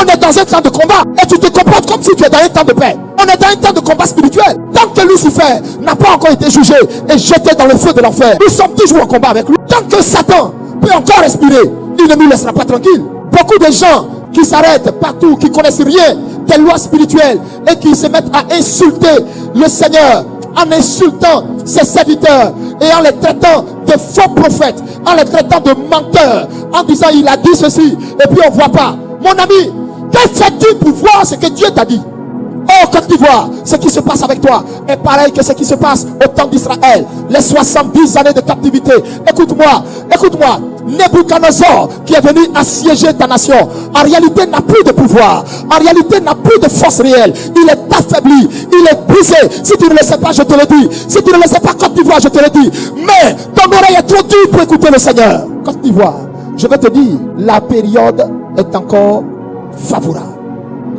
On est dans un temps de combat et tu te comportes comme si tu es dans un temps de paix. On est dans un temps de combat spirituel. Tant que Lucifer n'a pas encore été jugé et jeté dans le feu de l'enfer, nous sommes toujours en combat avec lui. Tant que Satan peut encore respirer, il ne nous laissera pas tranquille. Beaucoup de gens qui s'arrêtent partout, qui connaissent rien des lois spirituelles et qui se mettent à insulter le Seigneur en insultant ses serviteurs et en les traitant de faux prophètes, en les traitant de menteurs, en disant il a dit ceci et puis on ne voit pas. Mon ami, que fais-tu pour voir ce que Dieu t'a dit? Oh, quand tu vois ce qui se passe avec toi est pareil que ce qui se passe au temps d'Israël, les 70 années de captivité. Écoute-moi, écoute-moi. Nebuchadnezzar qui est venu assiéger ta nation, en réalité n'a plus de pouvoir, en réalité n'a plus de force réelle. Il est affaibli, il est brisé. Si tu ne le sais pas, je te le dis. Si tu ne le sais pas, Côte d'Ivoire, je te le dis. Mais ton oreille est trop dure pour écouter le Seigneur. Côte d'Ivoire, je vais te dire, la période est encore favorable.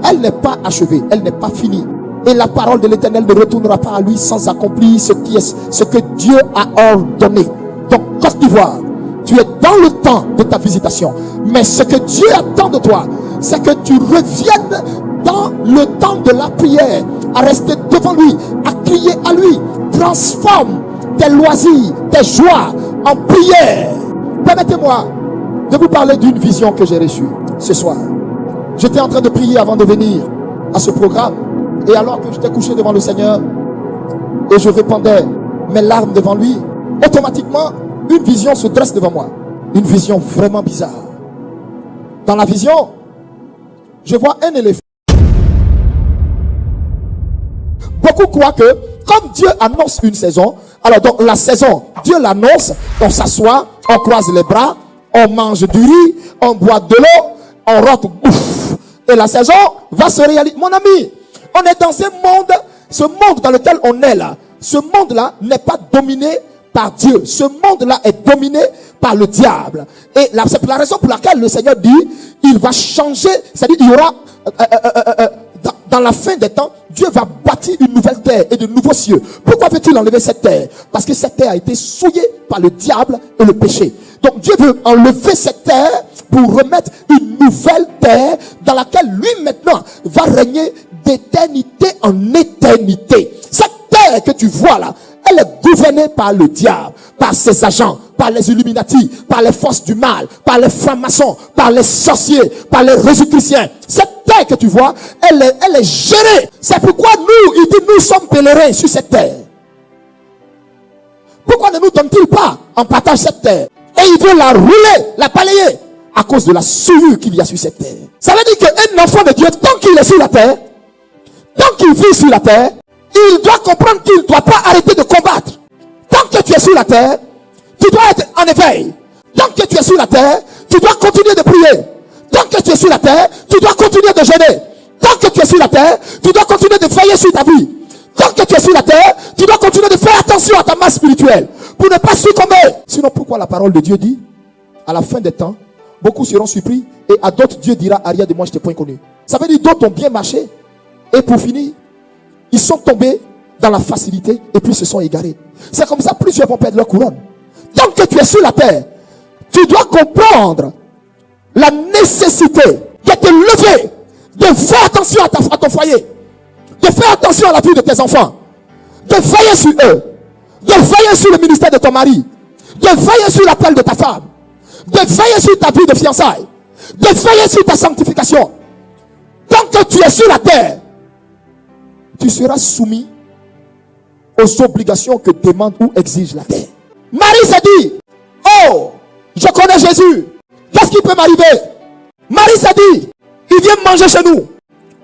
Elle n'est pas achevée, elle n'est pas finie. Et la parole de l'Éternel ne retournera pas à lui sans accomplir ce que Dieu a ordonné. Donc, Côte d'Ivoire, tu es dans le temps de ta visitation. Mais ce que Dieu attend de toi, c'est que tu reviennes dans le temps de la prière, à rester devant lui, à crier à lui. Transforme tes loisirs, tes joies en prière. Permettez-moi de vous parler d'une vision que j'ai reçue ce soir. J'étais en train de prier avant de venir à ce programme. Et alors que j'étais couché devant le Seigneur et je répandais mes larmes devant lui, automatiquement, une vision se dresse devant moi. Une vision vraiment bizarre. Dans la vision, je vois un éléphant. Beaucoup croient que, comme Dieu annonce une saison, alors donc la saison, Dieu l'annonce, on s'assoit, on croise les bras, on mange du riz, on boit de l'eau, on rote, ouf, et la saison va se réaliser. Mon ami, on est dans un monde, ce monde dans lequel on est là, ce monde-là n'est pas dominé par Dieu. Ce monde-là est dominé par le diable. Et c'est la raison pour laquelle le Seigneur dit, il va changer, c'est-à-dire il y aura, dans la fin des temps, Dieu va bâtir une nouvelle terre et de nouveaux cieux. Pourquoi veut-il enlever cette terre? Parce que cette terre a été souillée par le diable et le péché. Donc Dieu veut enlever cette terre pour remettre une nouvelle terre dans laquelle lui maintenant va régner d'éternité en éternité. Cette terre que tu vois là, elle est gouvernée par le diable, par ses agents, par les Illuminati, par les forces du mal, par les francs-maçons, par les sorciers, par les Rosicruciens. Cette terre que tu vois, elle est gérée. C'est pourquoi il dit, nous sommes pèlerins sur cette terre. Pourquoi ne nous donne-t-il pas en partage cette terre? Et il veut la rouler, la balayer, à cause de la souillure qu'il y a sur cette terre. Ça veut dire qu'un enfant de Dieu, tant qu'il est sur la terre, tant qu'il vit sur la terre, il doit comprendre qu'il ne doit pas arrêter de combattre. Tant que tu es sur la terre, tu dois être en éveil. Tant que tu es sur la terre, tu dois continuer de prier. Tant que tu es sur la terre, tu dois continuer de jeûner. Tant que tu es sur la terre, tu dois continuer de veiller sur ta vie. Tant que tu es sur la terre, tu dois continuer de faire attention à ta masse spirituelle pour ne pas succomber. Sinon, pourquoi la parole de Dieu dit, à la fin des temps, beaucoup seront surpris et à d'autres Dieu dira, arrière de moi, je t'ai point connu. Ça veut dire d'autres ont bien marché et pour finir, ils sont tombés dans la facilité et puis se sont égarés. C'est comme ça, plusieurs vont perdre leur couronne. Tant que tu es sur la terre, tu dois comprendre la nécessité de te lever, de faire attention à ton foyer, de faire attention à la vie de tes enfants, de veiller sur eux, de veiller sur le ministère de ton mari, de veiller sur l'appel de ta femme, de veiller sur ta vie de fiançailles, de veiller sur ta sanctification. Tant que tu es sur la terre, tu seras soumis aux obligations que demande ou exige la terre. Marie s'est dit, oh, je connais Jésus, qu'est-ce qui peut m'arriver? Marie s'est dit, il vient manger chez nous,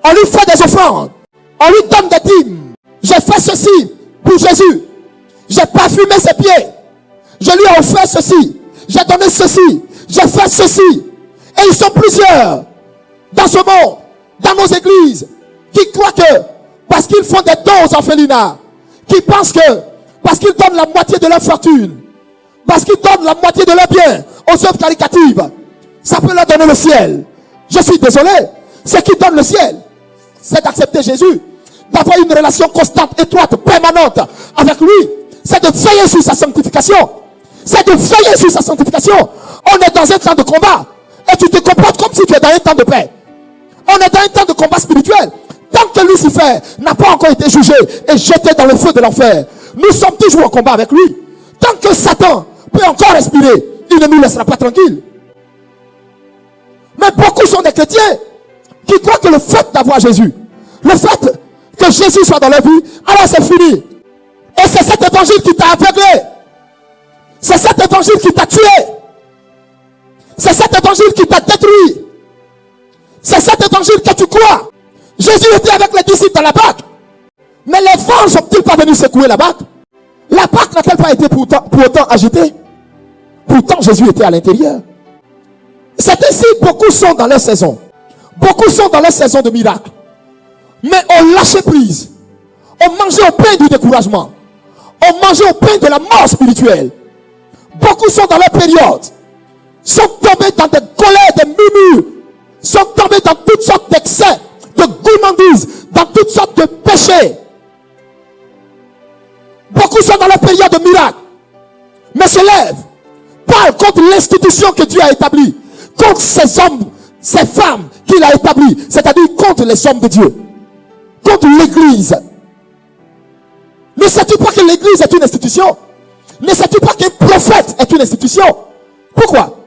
on lui fait des offrandes, on lui donne des dîmes. J'ai fait ceci pour Jésus, j'ai parfumé ses pieds, je lui ai offert ceci, j'ai donné ceci, j'ai fait ceci. Et ils sont plusieurs dans ce monde, dans nos églises, qui croient que parce qu'ils font des dons aux orphelinats, qui pensent que parce qu'ils donnent la moitié de leur fortune, parce qu'ils donnent la moitié de leurs biens aux œuvres caritatives, ça peut leur donner le ciel. Je suis désolé, ce qui donne le ciel, c'est d'accepter Jésus, d'avoir une relation constante, étroite, permanente avec lui. C'est de veiller sur sa sanctification. C'est de veiller sur sa sanctification. On est dans un temps de combat et tu te comportes comme si tu es dans un temps de paix. On est dans un temps de combat spirituel. Tant que Lucifer n'a pas encore été jugé et jeté dans le feu de l'enfer, nous sommes toujours en combat avec lui. Tant que Satan peut encore respirer, il ne nous laissera pas tranquilles. Mais beaucoup sont des chrétiens qui croient que le fait d'avoir Jésus, le fait que Jésus soit dans leur vie, alors c'est fini. Et c'est cet évangile qui t'a aveuglé. C'est cet évangile qui t'a tué. C'est cet évangile qui t'a détruit. C'est cet évangile que tu crois. Jésus était avec les disciples dans la barque. Mais les vents ne sont-ils pas venus secouer la barque? La barque n'a-t-elle pas été pour autant agitée? Pourtant Jésus était à l'intérieur. C'est ainsi, beaucoup sont dans leur saison. Beaucoup sont dans leur saison de miracle. Mais on lâché prise. On mangeait au pain du découragement. On mangeait au pain de la mort spirituelle. Beaucoup sont dans leur période. Sont tombés dans des colères, des murmures. Sont tombés dans toutes sortes d'excès, de gourmandises, dans toutes sortes de péchés. Beaucoup sont dans leur période de miracle. Mais se lèvent. Parle contre l'institution que Dieu a établie. Contre ces hommes, ces femmes qu'il a établies. C'est-à-dire contre les hommes de Dieu. Contre l'église. Ne sais-tu pas que l'église est une institution? Ne sais-tu pas qu'un prophète est une institution? Pourquoi?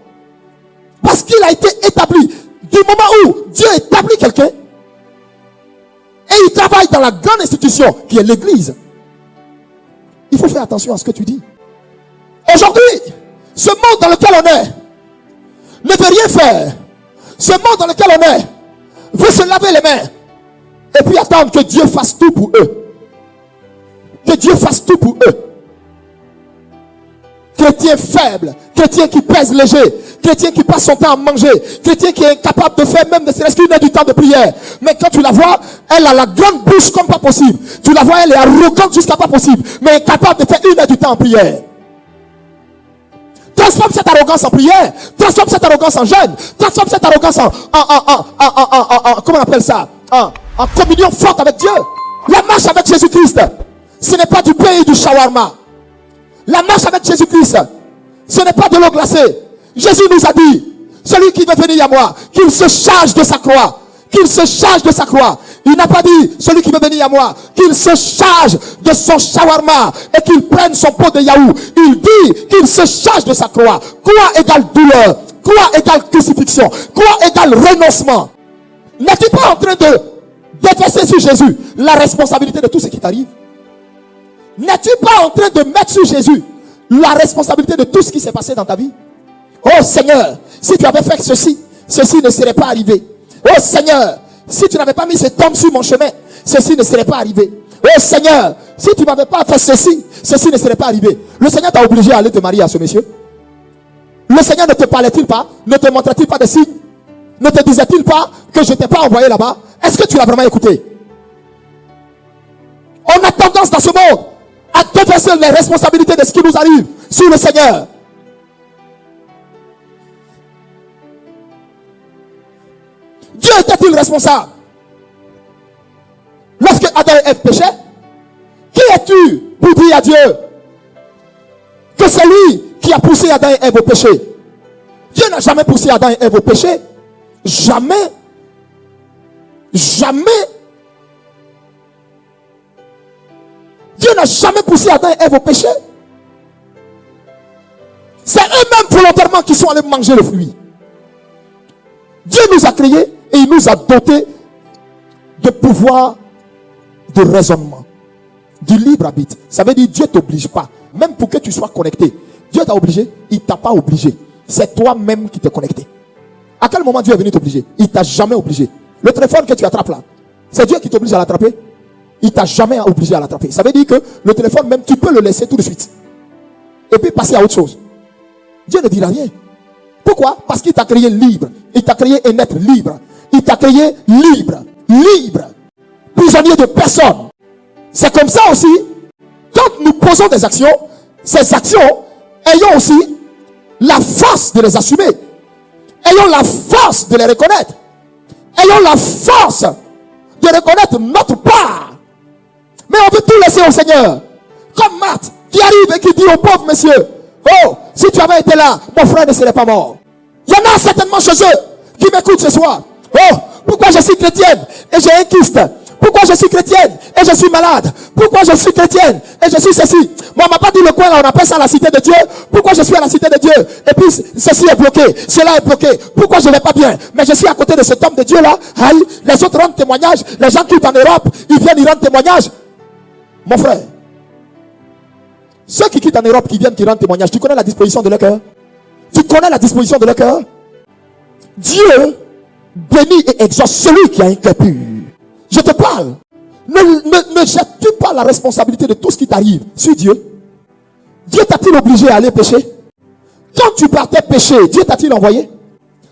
Parce qu'il a été établi. Du moment où Dieu établit quelqu'un, et il travaille dans la grande institution qui est l'église. Il faut faire attention à ce que tu dis. Aujourd'hui, ce monde dans lequel on est ne veut rien faire. Ce monde dans lequel on est veut se laver les mains et puis attendre que Dieu fasse tout pour eux. Que Dieu fasse tout pour eux. Chrétien faible, chrétien qui pèse léger, chrétien qui passe son temps à manger, chrétien qui est incapable de faire même ne serait-ce qu'une heure du temps de prière. Mais quand tu la vois, elle a la grande bouche comme pas possible. Tu la vois, elle est arrogante jusqu'à pas possible, mais incapable de faire une heure du temps en prière. Transforme cette arrogance en prière, transforme cette arrogance en jeûne, transforme cette arrogance comment on appelle ça, en communion forte avec Dieu. La marche avec Jésus-Christ, ce n'est pas du pain et du shawarma. La marche avec Jésus-Christ, ce n'est pas de l'eau glacée. Jésus nous a dit, celui qui veut venir à moi, qu'il se charge de sa croix. Qu'il se charge de sa croix. Il n'a pas dit, celui qui veut venir à moi, qu'il se charge de son shawarma et qu'il prenne son pot de yaourt. Il dit qu'il se charge de sa croix. Croix égale douleur. Croix égale crucifixion. Croix égale renoncement. N'es-tu pas en train de déverser sur Jésus la responsabilité de tout ce qui t'arrive? N'es-tu pas en train de mettre sur Jésus la responsabilité de tout ce qui s'est passé dans ta vie? Oh Seigneur, si tu avais fait ceci, ceci ne serait pas arrivé. Oh Seigneur, si tu n'avais pas mis cet homme sur mon chemin, ceci ne serait pas arrivé. Oh Seigneur, si tu n'avais pas fait ceci, ceci ne serait pas arrivé. Le Seigneur t'a obligé à aller te marier à ce monsieur? Le Seigneur ne te parlait-il pas? Ne te montrait-il pas de signes? Ne te disait-il pas que je ne t'ai pas envoyé là-bas? Est-ce que tu l'as vraiment écouté? On a tendance dans ce monde à déverser les responsabilités de ce qui nous arrive sur le Seigneur. Dieu était-il responsable? Lorsque Adam et Ève péchaient, qui es-tu pour dire à Dieu que c'est lui qui a poussé Adam et Ève au péché? Dieu n'a jamais poussé Adam et Ève au péché. Jamais. Jamais. Dieu n'a jamais poussé Adam et Ève au péché. C'est eux-mêmes volontairement qui sont allés manger le fruit. Dieu nous a créés et il nous a dotés de pouvoir de raisonnement, du libre arbitre. Ça veut dire Dieu ne t'oblige pas. Même pour que tu sois connecté. Dieu t'a obligé, il ne t'a pas obligé. C'est toi-même qui t'es connecté. À quel moment Dieu est venu t'obliger? Il ne t'a jamais obligé. Le téléphone que tu attrapes là, c'est Dieu qui t'oblige à l'attraper? Il ne t'a jamais obligé à l'attraper. Ça veut dire que le téléphone, même tu peux le laisser tout de suite. Et puis passer à autre chose. Dieu ne dira rien. Pourquoi? Parce qu'il t'a créé libre. Il t'a créé un être libre. Il t'a créé libre. Libre. Prisonnier de personne. C'est comme ça aussi. Quand nous posons des actions, ces actions, ayons aussi la force de les assumer. Ayons la force de les reconnaître. Ayons la force de reconnaître notre part. Mais on veut tout laisser au Seigneur. Comme Marthe qui arrive et qui dit au pauvre monsieur, oh, si tu avais été là, mon frère ne serait pas mort. Il y en a certainement chez eux qui m'écoutent ce soir. Oh, Pourquoi je suis chrétienne et j'ai un kyste? Pourquoi je suis chrétienne et je suis malade? Pourquoi je suis chrétienne et je suis ceci? Moi, on m'a pas dit le coin là, on appelle ça la cité de Dieu. Pourquoi je suis à la cité de Dieu? Et puis, ceci est bloqué, cela est bloqué. Pourquoi je vais pas bien? Mais je suis à côté de cet homme de Dieu là. Aïe, les autres rendent témoignage. Les gens qui sont en Europe, ils viennent, ils rendent témoignage. Mon frère, ceux qui quittent en Europe, qui viennent, qui rendent témoignage, tu connais la disposition de leur cœur? Tu connais la disposition de leur cœur? Dieu bénit et exauce celui qui a un cœur pur. Je te parle. Ne jette-tu pas la responsabilité de tout ce qui t'arrive sur Dieu? Dieu t'a-t-il obligé à aller pécher? Quand tu partais pécher, Dieu t'a-t-il envoyé?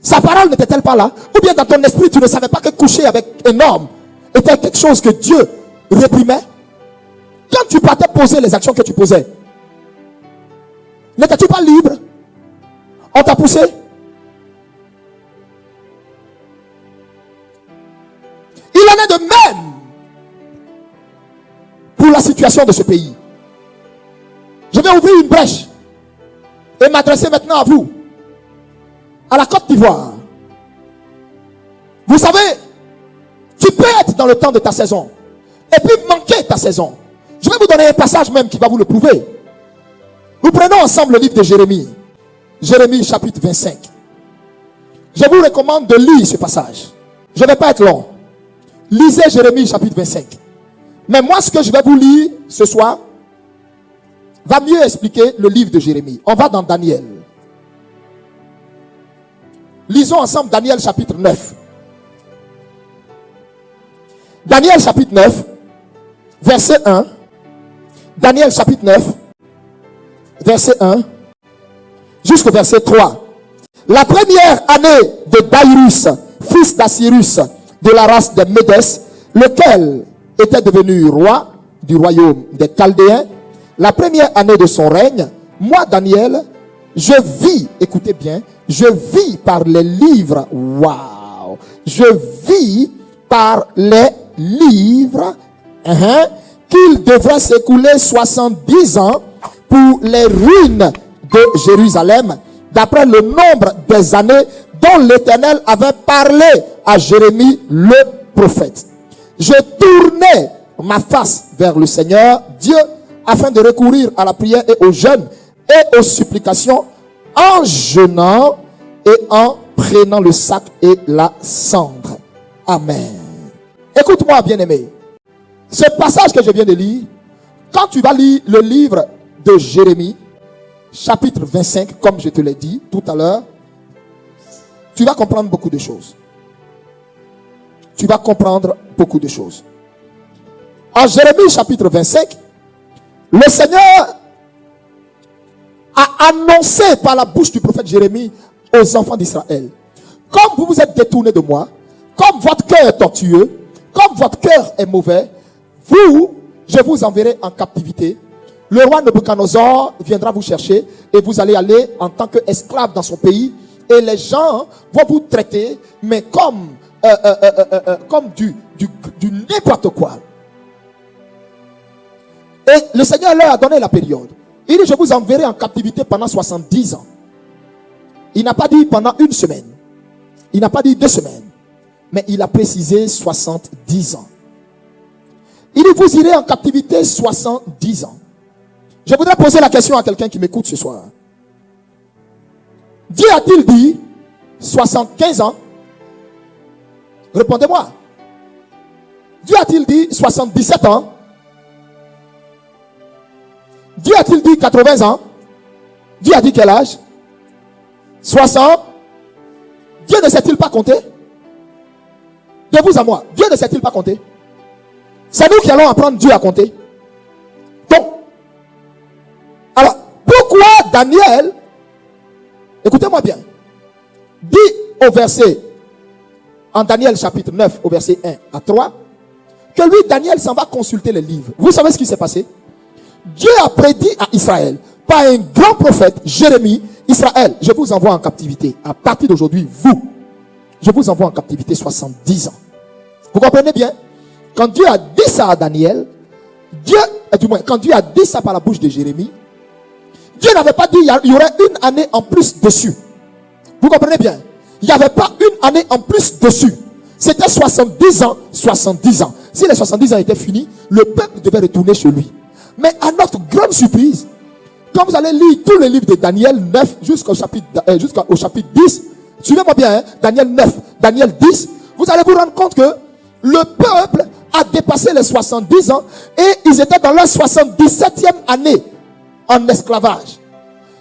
Sa parole n'était-elle pas là? Ou bien dans ton esprit, tu ne savais pas que coucher avec un homme était quelque chose que Dieu réprimait? Quand tu partais poser les actions que tu posais, n'étais-tu pas libre? On t'a poussé? Il en est de même pour la situation de ce pays. Je vais ouvrir une brèche et m'adresser maintenant à vous, à la Côte d'Ivoire. Vous savez, tu peux être dans le temps de ta saison et puis manquer ta saison. Je vais vous donner un passage même qui va vous le prouver. Nous prenons ensemble le livre de Jérémie. Jérémie chapitre 25. Je vous recommande de lire ce passage. Je ne vais pas être long. Lisez Jérémie chapitre 25. Mais moi, ce que je vais vous lire ce soir va mieux expliquer le livre de Jérémie. On va dans Daniel. Lisons ensemble Daniel chapitre 9. Daniel chapitre 9, verset 1. Daniel chapitre 9, verset 1 jusqu'au verset 3. La première année de Daïrus, fils d'Assyrus, de la race des Médès, lequel était devenu roi du royaume des Chaldéens, la première année de son règne, moi Daniel, je vis, écoutez bien, je vis par les livres, waouh, je vis par les livres, qu'il devrait s'écouler 70 ans pour les ruines de Jérusalem, d'après le nombre des années dont l'Éternel avait parlé à Jérémie le prophète. Je tournais ma face vers le Seigneur Dieu afin de recourir à la prière et au jeûne et aux supplications en jeûnant et en prenant le sac et la cendre. Amen. Écoute-moi, bien-aimé. Ce passage que je viens de lire, quand tu vas lire le livre de Jérémie, chapitre 25, comme je te l'ai dit tout à l'heure, tu vas comprendre beaucoup de choses. Tu vas comprendre beaucoup de choses. En Jérémie chapitre 25, le Seigneur a annoncé par la bouche du prophète Jérémie aux enfants d'Israël: comme vous vous êtes détournés de moi, comme votre cœur est tortueux, comme votre cœur est mauvais, je vous enverrai en captivité. Le roi Nebuchadnezzar viendra vous chercher et vous allez aller en tant qu'esclave dans son pays. Et les gens vont vous traiter, mais comme du n'importe quoi. Et le Seigneur leur a donné la période. Il dit: je vous enverrai en captivité pendant 70 ans. Il n'a pas dit pendant une semaine. Il n'a pas dit 2 semaines. Mais il a précisé 70 ans. Il dit: vous irez en captivité 70 ans. Je voudrais poser la question à quelqu'un qui m'écoute ce soir. Dieu a-t-il dit 75 ans? Répondez-moi. Dieu a-t-il dit 77 ans? Dieu a-t-il dit 80 ans? Dieu a dit quel âge? 60? Dieu ne sait-il pas compter? De vous à moi, Dieu ne sait-il pas compter? C'est nous qui allons apprendre Dieu à compter. Donc, alors, pourquoi Daniel, écoutez-moi bien, dit au verset, en Daniel chapitre 9, au verset 1 à 3, que lui, Daniel, s'en va consulter les livres. Vous savez ce qui s'est passé? Dieu a prédit à Israël, par un grand prophète, Jérémie: Israël, je vous envoie en captivité. À partir d'aujourd'hui, je vous envoie en captivité 70 ans. Vous comprenez bien? Quand Dieu a dit ça à Daniel, quand Dieu a dit ça par la bouche de Jérémie, Dieu n'avait pas dit il y aurait une année en plus dessus. Vous comprenez bien? Il n'y avait pas une année en plus dessus. C'était 70 ans, 70 ans. Si les 70 ans étaient finis, le peuple devait retourner chez lui. Mais à notre grande surprise, quand vous allez lire tous les livres de Daniel 9 jusqu'au chapitre 10, suivez-moi bien, hein, Daniel 9, Daniel 10, vous allez vous rendre compte que le peuple a dépassé les 70 ans et ils étaient dans leur 77e année en esclavage.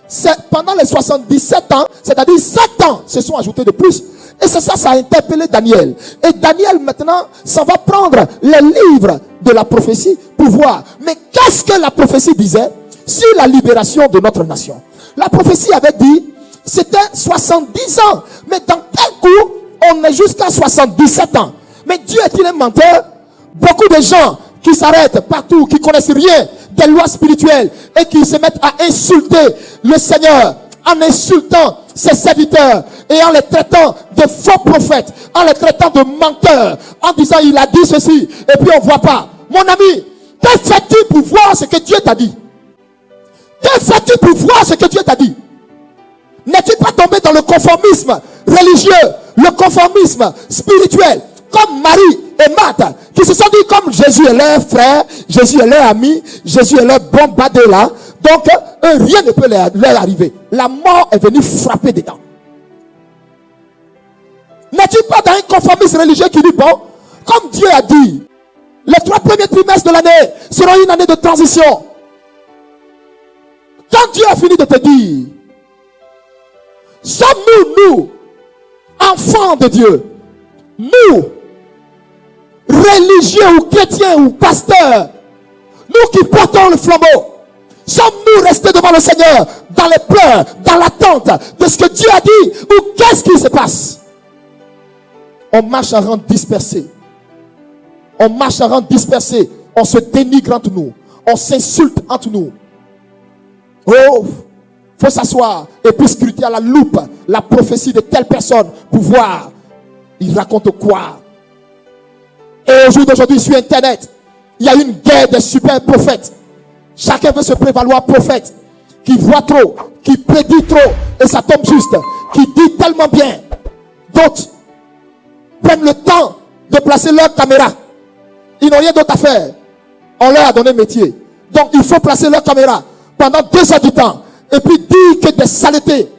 C'est pendant les 77 ans, c'est-à-dire 7 ans se sont ajoutés de plus. Et c'est ça, ça a interpellé Daniel. Et Daniel maintenant, ça va prendre les livres de la prophétie pour voir. Mais qu'est-ce que la prophétie disait sur la libération de notre nation? La prophétie avait dit, c'était 70 ans. Mais dans quel coup, on est jusqu'à 77 ans? Mais Dieu est-il un menteur? Beaucoup de gens qui s'arrêtent partout, qui connaissent rien des lois spirituelles et qui se mettent à insulter le Seigneur en insultant ses serviteurs et en les traitant de faux prophètes, en les traitant de menteurs, en disant il a dit ceci et puis on voit pas. Mon ami, que fais-tu pour voir ce que Dieu t'a dit? Que fais-tu pour voir ce que Dieu t'a dit? N'es-tu pas tombé dans le conformisme religieux, le conformisme spirituel, comme Marie et Marthe, qui se sont dit comme Jésus est leur frère, Jésus est leur ami, Jésus est leur bon badé là, donc rien ne peut leur arriver. La mort est venue frapper dedans. N'es-tu pas dans un conformisme religieux qui dit bon, comme Dieu a dit, les 3 premiers trimestres de l'année seront une année de transition. Quand Dieu a fini de te dire, sommes-nous, enfants de Dieu, nous, religieux ou chrétiens ou pasteurs, nous qui portons le flambeau, sommes-nous restés devant le Seigneur dans les pleurs, dans l'attente de ce que Dieu a dit, ou qu'est-ce qui se passe? On marche en rang dispersé. On marche en rang dispersé. On se dénigre entre nous. On s'insulte entre nous. Oh, faut s'asseoir et puis scruter à la loupe la prophétie de telle personne pour voir il raconte quoi. Et au jour d'aujourd'hui sur internet, il y a une guerre des super prophètes. Chacun veut se prévaloir prophète, qui voit trop, qui prédit trop et ça tombe juste, qui dit tellement bien. D'autres prennent le temps de placer leur caméra. Ils n'ont rien d'autre à faire. On leur a donné métier. Donc il faut placer leur caméra pendant 2 heures du temps et puis dire que des saletés.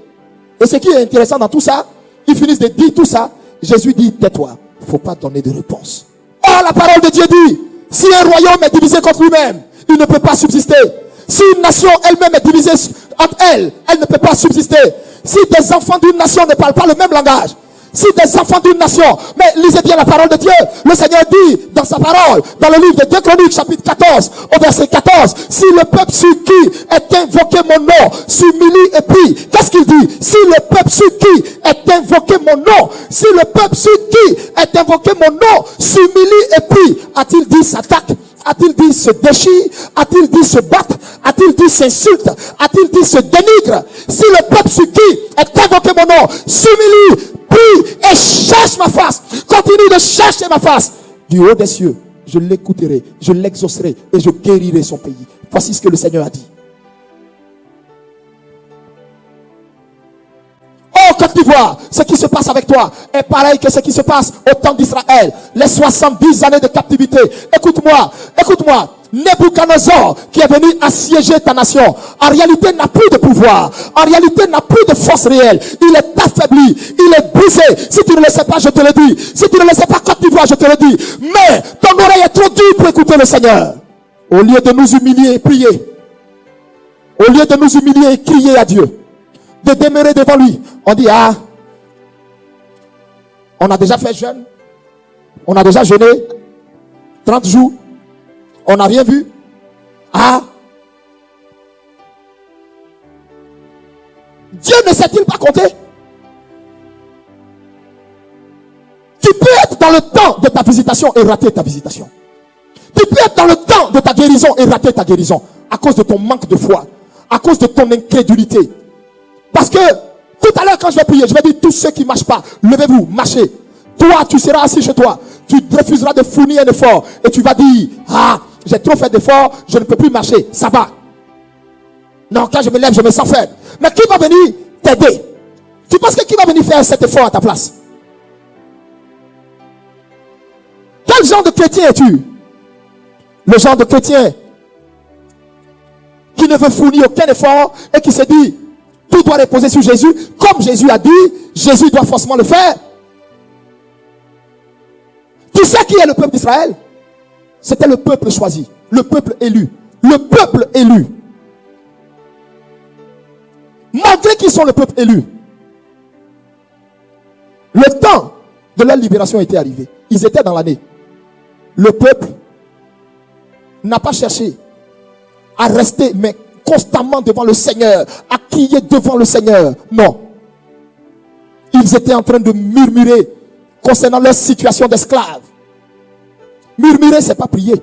Et ce qui est intéressant dans tout ça, ils finissent de dire tout ça. Jésus dit, tais-toi, il ne faut pas donner de réponse. Or la parole de Dieu dit, si un royaume est divisé contre lui-même, il ne peut pas subsister. Si une nation elle-même est divisée entre elle, elle ne peut pas subsister. Si des enfants d'une nation ne parlent pas le même langage, si des enfants d'une nation, mais lisez bien la parole de Dieu. Le Seigneur dit dans sa parole, dans le livre de 2 Chroniques, chapitre 14, au verset 14, si le peuple sur qui est invoqué mon nom s'humilie et prie, qu'est-ce qu'il dit? Si le peuple sur qui est invoqué mon nom, si le peuple sur qui est invoqué mon nom s'humilie et prie, a-t-il dit s'attaque? A-t-il dit se déchire? A-t-il dit se battre? A-t-il dit s'insulte? A-t-il dit se dénigre? Si le peuple sur qui est invoqué mon nom s'humilie, prie et cherche ma face, continue de chercher ma face, du haut des cieux, je l'écouterai, je l'exaucerai et je guérirai son pays. Voici ce que le Seigneur a dit. Oh Côte d'Ivoire, ce qui se passe avec toi est pareil que ce qui se passe au temps d'Israël. Les 70 années de captivité. Écoute-moi, écoute-moi. Nebuchadnezzar qui est venu assiéger ta nation, en réalité n'a plus de pouvoir, en réalité n'a plus de force réelle. Il est affaibli, il est brisé. Si tu ne le sais pas, je te le dis. Si tu ne le sais pas, Côte d'Ivoire, je te le dis. Mais ton oreille est trop dure pour écouter le Seigneur. Au lieu de nous humilier et prier, au lieu de nous humilier et crier à Dieu, de demeurer devant lui, on dit, ah, on a déjà fait jeûne, on a déjà jeûné 30 jours, on n'a rien vu. Ah, Dieu ne sait-il pas compter? Tu peux être dans le temps de ta visitation et rater ta visitation. Tu peux être dans le temps de ta guérison et rater ta guérison à cause de ton manque de foi, à cause de ton incrédulité. Parce que tout à l'heure quand je vais prier, je vais dire tous ceux qui ne marchent pas, levez-vous, marchez. Toi, tu seras assis chez toi, tu refuseras de fournir un effort et tu vas dire, ah, j'ai trop fait d'efforts, je ne peux plus marcher, ça va. Non, quand je me lève, je me sens faible. Mais qui va venir t'aider? Tu penses que qui va venir faire cet effort à ta place? genre de chrétien es-tu? Le genre de chrétien qui ne veut fournir aucun effort et qui se dit tout doit reposer sur Jésus, comme Jésus a dit, Jésus doit forcément le faire. Tu sais qui est le peuple d'Israël? C'était le peuple choisi, le peuple élu, le peuple élu. Malgré qu'ils sont le peuple élu, le temps de leur libération était arrivé. Ils étaient dans l'année. Le peuple n'a pas cherché à rester, mais constamment devant le Seigneur, à crier devant le Seigneur. Non. Ils étaient en train de murmurer concernant leur situation d'esclave. Murmurer, c'est pas prier.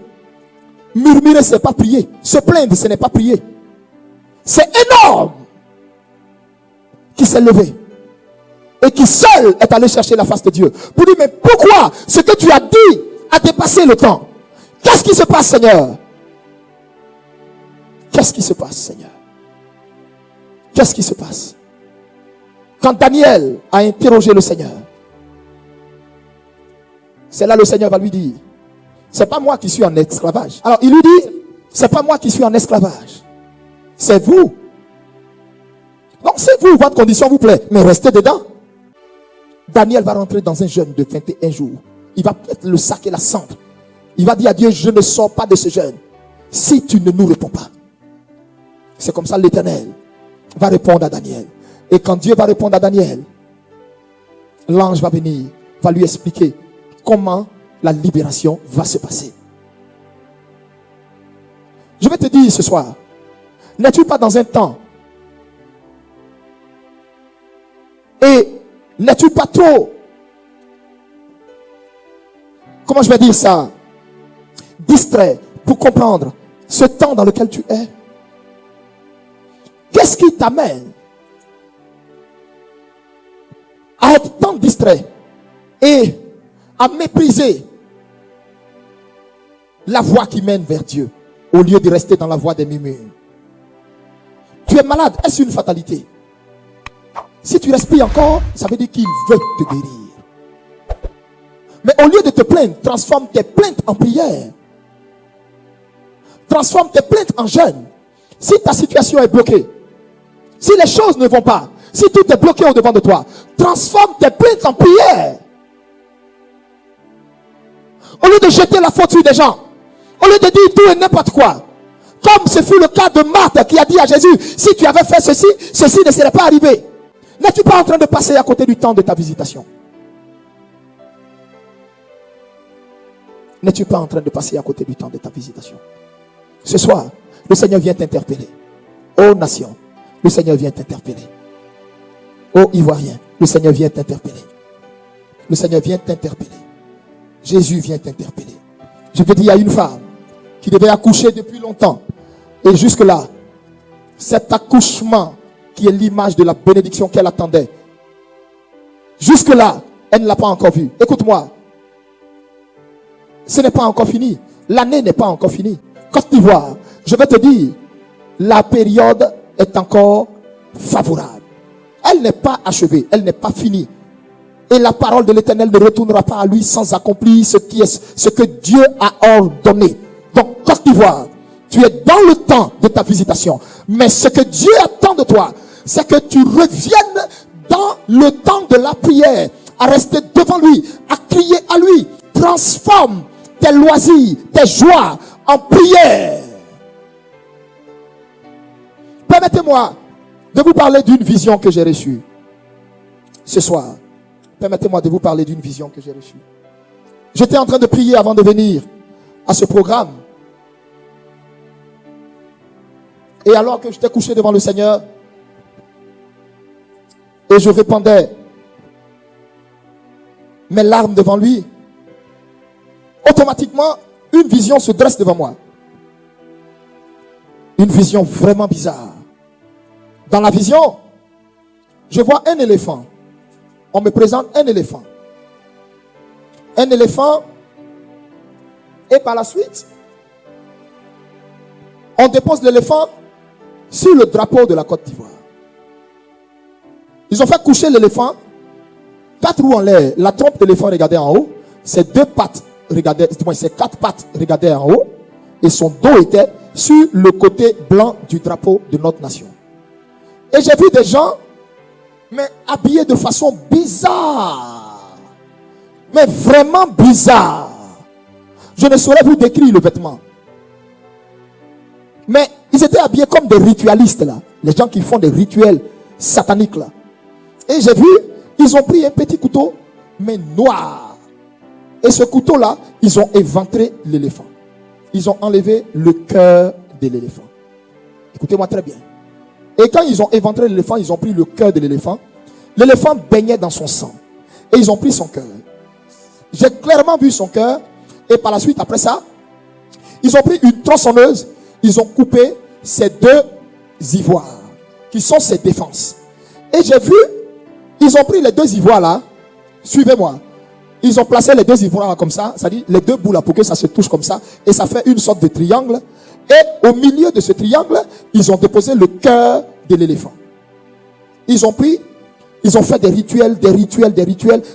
Murmurer, c'est pas prier. Se plaindre, ce n'est pas prier. C'est énorme qui s'est levé et qui seul est allé chercher la face de Dieu pour dire, mais pourquoi ce que tu as dit a dépassé le temps? Qu'est-ce qui se passe, Seigneur? Qu'est-ce qui se passe, Seigneur? Qu'est-ce qui se passe? Quand Daniel a interrogé le Seigneur, c'est là le Seigneur va lui dire, c'est pas moi qui suis en esclavage. Alors il lui dit, c'est pas moi qui suis en esclavage, c'est vous. Donc c'est vous, votre condition vous plaît, mais restez dedans. Daniel va rentrer dans un jeûne de 21 jours. Il va mettre le sac et la cendre. Il va dire à Dieu, je ne sors pas de ce jeûne si tu ne nous réponds pas. C'est comme ça l'Éternel va répondre à Daniel. Et quand Dieu va répondre à Daniel, l'ange va venir, va lui expliquer comment la libération va se passer. Je vais te dire ce soir, n'es-tu pas dans un temps et n'es-tu pas trop, comment je vais dire ça, distrait pour comprendre ce temps dans lequel tu es? Qu'est-ce qui t'amène à être tant distrait et à mépriser la voie qui mène vers Dieu au lieu de rester dans la voie des murmures? Tu es malade, est-ce une fatalité? Si tu respires encore, ça veut dire qu'il veut te guérir. Mais au lieu de te plaindre, transforme tes plaintes en prière. Transforme tes plaintes en jeûne. Si ta situation est bloquée, si les choses ne vont pas, si tout est bloqué au devant de toi, transforme tes plaintes en prière. Au lieu de jeter la faute sur des gens, au lieu de dire tout et n'importe quoi, comme ce fut le cas de Marthe qui a dit à Jésus, si tu avais fait ceci, ceci ne serait pas arrivé. N'es-tu pas en train de passer à côté du temps de ta visitation? N'es-tu pas en train de passer à côté du temps de ta visitation? Ce soir, le Seigneur vient t'interpeller. Ô nation, le Seigneur vient t'interpeller. Ô Ivoirien, le Seigneur vient t'interpeller. Le Seigneur vient t'interpeller. Jésus vient t'interpeller. Je peux dire à une femme qui devait accoucher depuis longtemps. Et jusque-là, cet accouchement qui est l'image de la bénédiction qu'elle attendait, jusque-là, elle ne l'a pas encore vu. Écoute-moi. Ce n'est pas encore fini. L'année n'est pas encore finie. Côte d'Ivoire, je vais te dire, la période est encore favorable. Elle n'est pas achevée, elle n'est pas finie. Et la parole de l'Éternel ne retournera pas à lui sans accomplir ce que Dieu a ordonné. Donc, Côte d'Ivoire, tu es dans le temps de ta visitation. Mais ce que Dieu attend de toi, c'est que tu reviennes dans le temps de la prière, à rester devant lui, à crier à lui. Transforme tes loisirs, tes joies en prière. Permettez-moi de vous parler d'une vision que j'ai reçue ce soir. Permettez-moi de vous parler d'une vision que j'ai reçue. J'étais en train de prier avant de venir à ce programme. Et alors que j'étais couché devant le Seigneur, et je répandais mes larmes devant lui, automatiquement, une vision se dresse devant moi. Une vision vraiment bizarre. Dans la vision, je vois un éléphant. On me présente un éléphant. Un éléphant. Et par la suite, on dépose l'éléphant sur le drapeau de la Côte d'Ivoire. Ils ont fait coucher l'éléphant, 4 roues en l'air. La trompe d'éléphant, regardez en haut, c'est 2 pattes regardait, du moins ses 4 pattes regardaient en haut, et son dos était sur le côté blanc du drapeau de notre nation. Et j'ai vu des gens, mais habillés de façon bizarre, mais vraiment bizarre. Je ne saurais vous décrire le vêtement, mais ils étaient habillés comme des ritualistes là, les gens qui font des rituels sataniques là. Et j'ai vu, ils ont pris un petit couteau, mais noir. Et ce couteau là, ils ont éventré l'éléphant. Ils ont enlevé le cœur de l'éléphant. Écoutez-moi très bien. Et quand ils ont éventré l'éléphant, ils ont pris le cœur de l'éléphant. L'éléphant baignait dans son sang. Et ils ont pris son cœur. J'ai clairement vu son cœur. Et par la suite, après ça, ils ont pris une tronçonneuse. Ils ont coupé ces 2 ivoires, qui sont ses défenses. Et j'ai vu, ils ont pris les 2 ivoires là. Suivez-moi. Ils ont placé les 2 ivoires là comme ça. C'est-à-dire les 2 bouts là pour que ça se touche comme ça. Et ça fait une sorte de triangle. Et au milieu de ce triangle, ils ont déposé le cœur de l'éléphant. Ils ont pris, ils ont fait des rituels,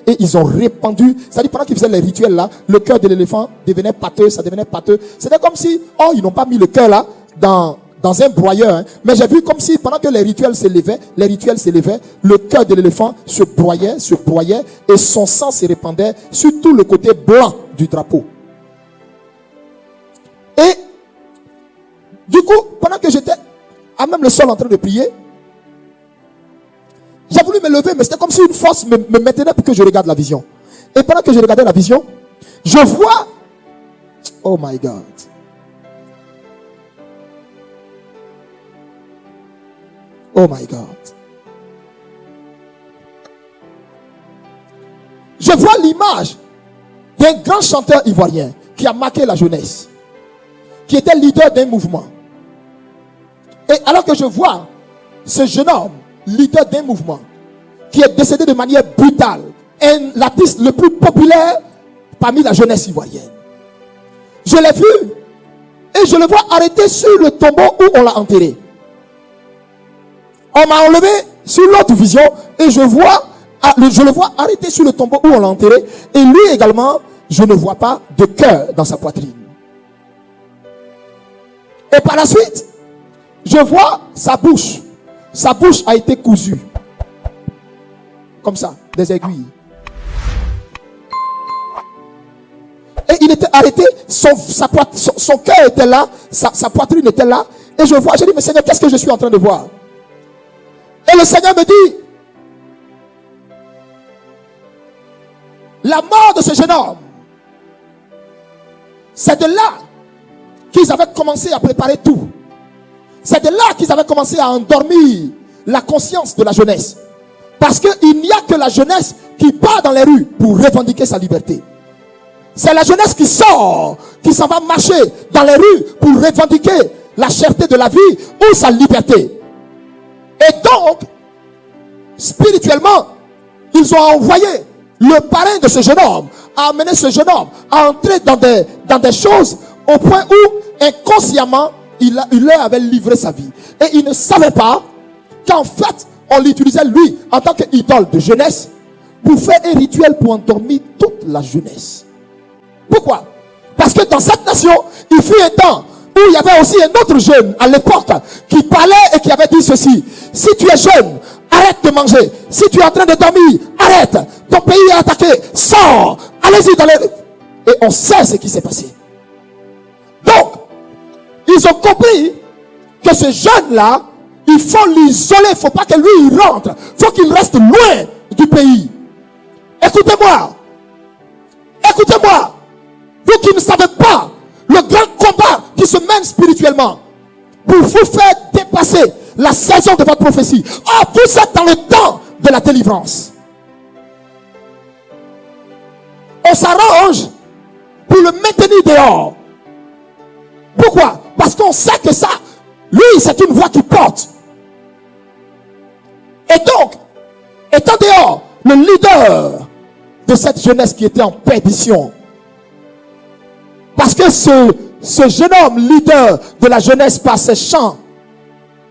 et ils ont répandu. C'est-à-dire pendant qu'ils faisaient les rituels là, le cœur de l'éléphant devenait pâteux, ça devenait pâteux. C'était comme si, ils n'ont pas mis le cœur là dans un broyeur. Hein. Mais j'ai vu comme si pendant que les rituels s'élevaient, le cœur de l'éléphant se broyait, et son sang se répandait sur tout le côté blanc du drapeau. Et du coup, pendant que j'étais à même le sol en train de prier, j'ai voulu me lever, mais c'était comme si une force me maintenait pour que je regarde la vision. Et pendant que je regardais la vision, je vois, oh my God, oh my God, je vois l'image d'un grand chanteur ivoirien qui a marqué la jeunesse, qui était leader d'un mouvement. Et alors que je vois ce jeune homme, leader d'un mouvement, qui est décédé de manière brutale, l'artiste le plus populaire parmi la jeunesse ivoirienne, je l'ai vu et je le vois arrêté sur le tombeau où on l'a enterré. On m'a enlevé sur l'autre vision et je le vois arrêté sur le tombeau où on l'a enterré, et lui également, je ne vois pas de cœur dans sa poitrine. Et par la suite, je vois sa bouche. Sa bouche a été cousue. Comme ça, des aiguilles. Et il était arrêté, son cœur était là, sa poitrine était là. Et je vois, j'ai dit, mais Seigneur, qu'est-ce que je suis en train de voir? Et le Seigneur me dit, la mort de ce jeune homme, c'est de là qu'ils avaient commencé à préparer tout. C'est de là qu'ils avaient commencé à endormir la conscience de la jeunesse. Parce qu'il n'y a que la jeunesse qui part dans les rues pour revendiquer sa liberté. C'est la jeunesse qui sort, qui s'en va marcher dans les rues pour revendiquer la cherté de la vie ou sa liberté. Et donc, spirituellement, ils ont envoyé le parrain de ce jeune homme à amener ce jeune homme à entrer dans des choses au point où inconsciemment il leur avait livré sa vie. Et il ne savait pas qu'en fait on l'utilisait lui en tant qu'idole de jeunesse pour faire un rituel pour endormir toute la jeunesse. Pourquoi? Parce que dans cette nation, il fut un temps où il y avait aussi un autre jeune à l'époque qui parlait et qui avait dit ceci: si tu es jeune, arrête de manger. Si tu es en train de dormir, arrête. Ton pays est attaqué, sors. Allez-y dans les... Et on sait ce qui s'est passé. Donc, ils ont compris que ce jeune-là, il faut l'isoler. Il ne faut pas que lui il rentre. Il faut qu'il reste loin du pays. Écoutez-moi. Écoutez-moi. Vous qui ne savez pas le grand combat qui se mène spirituellement pour vous faire dépasser la saison de votre prophétie. Oh, vous êtes dans le temps de la délivrance. On s'arrange pour le maintenir dehors. Pourquoi? Parce qu'on sait que ça, lui, c'est une voix qui porte. Et donc, étant dehors, le leader de cette jeunesse qui était en perdition, parce que ce jeune homme, leader de la jeunesse par ses chants,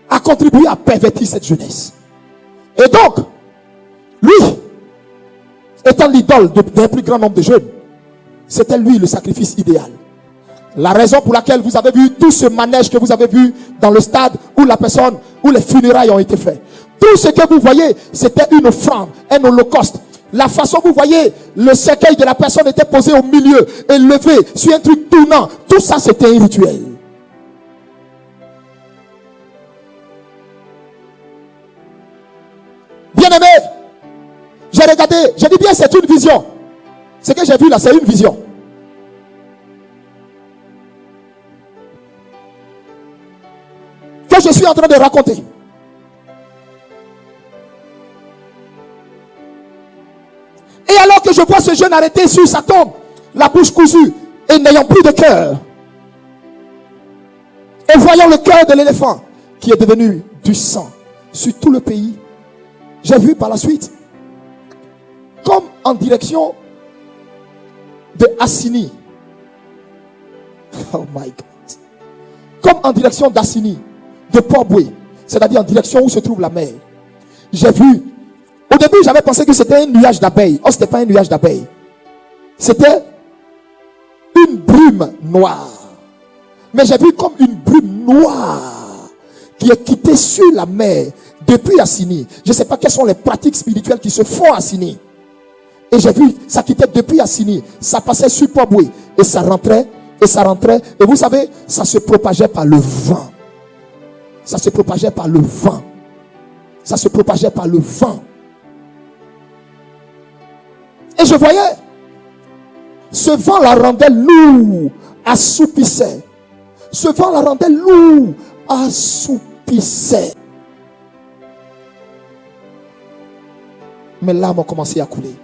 a contribué à pervertir cette jeunesse. Et donc, lui, étant l'idole d'un plus grand nombre de jeunes, C'était lui le sacrifice idéal. La raison pour laquelle vous avez vu tout ce manège que vous avez vu dans le stade où la personne, où les funérailles ont été faites. Tout ce que vous voyez, c'était une offrande, un holocauste. La façon vous voyez, le cercueil de la personne était posé au milieu et levé sur un truc tournant. Tout ça, c'était un rituel. Bien-aimé, j'ai regardé, j'ai dit bien, c'est une vision. Ce que j'ai vu là, c'est une vision. Que je suis en train de raconter. Et alors que je vois ce jeune arrêté sur sa tombe, la bouche cousue et n'ayant plus de cœur, et voyant le cœur de l'éléphant qui est devenu du sang sur tout le pays, j'ai vu par la suite, comme en direction de Assini, oh my God, comme en direction d'Assini, de Port-Boué, c'est-à-dire en direction où se trouve la mer. J'ai vu, au début j'avais pensé que c'était un nuage d'abeilles. Oh, c'était pas un nuage d'abeilles, c'était une brume noire. Mais j'ai vu comme une brume noire qui est quittée sur la mer depuis Assini. Je ne sais pas quelles sont les pratiques spirituelles qui se font à Assini. Et j'ai vu, ça quittait depuis Assini, ça passait sur Port-Boué et ça rentrait, et ça rentrait. Et vous savez, ça se propageait par le vent. Ça se propageait par le vent. Ça se propageait par le vent. Et je voyais, ce vent la rendait lourd, assoupissait. Ce vent la rendait lourd, assoupissait. Mes larmes ont commencé à couler.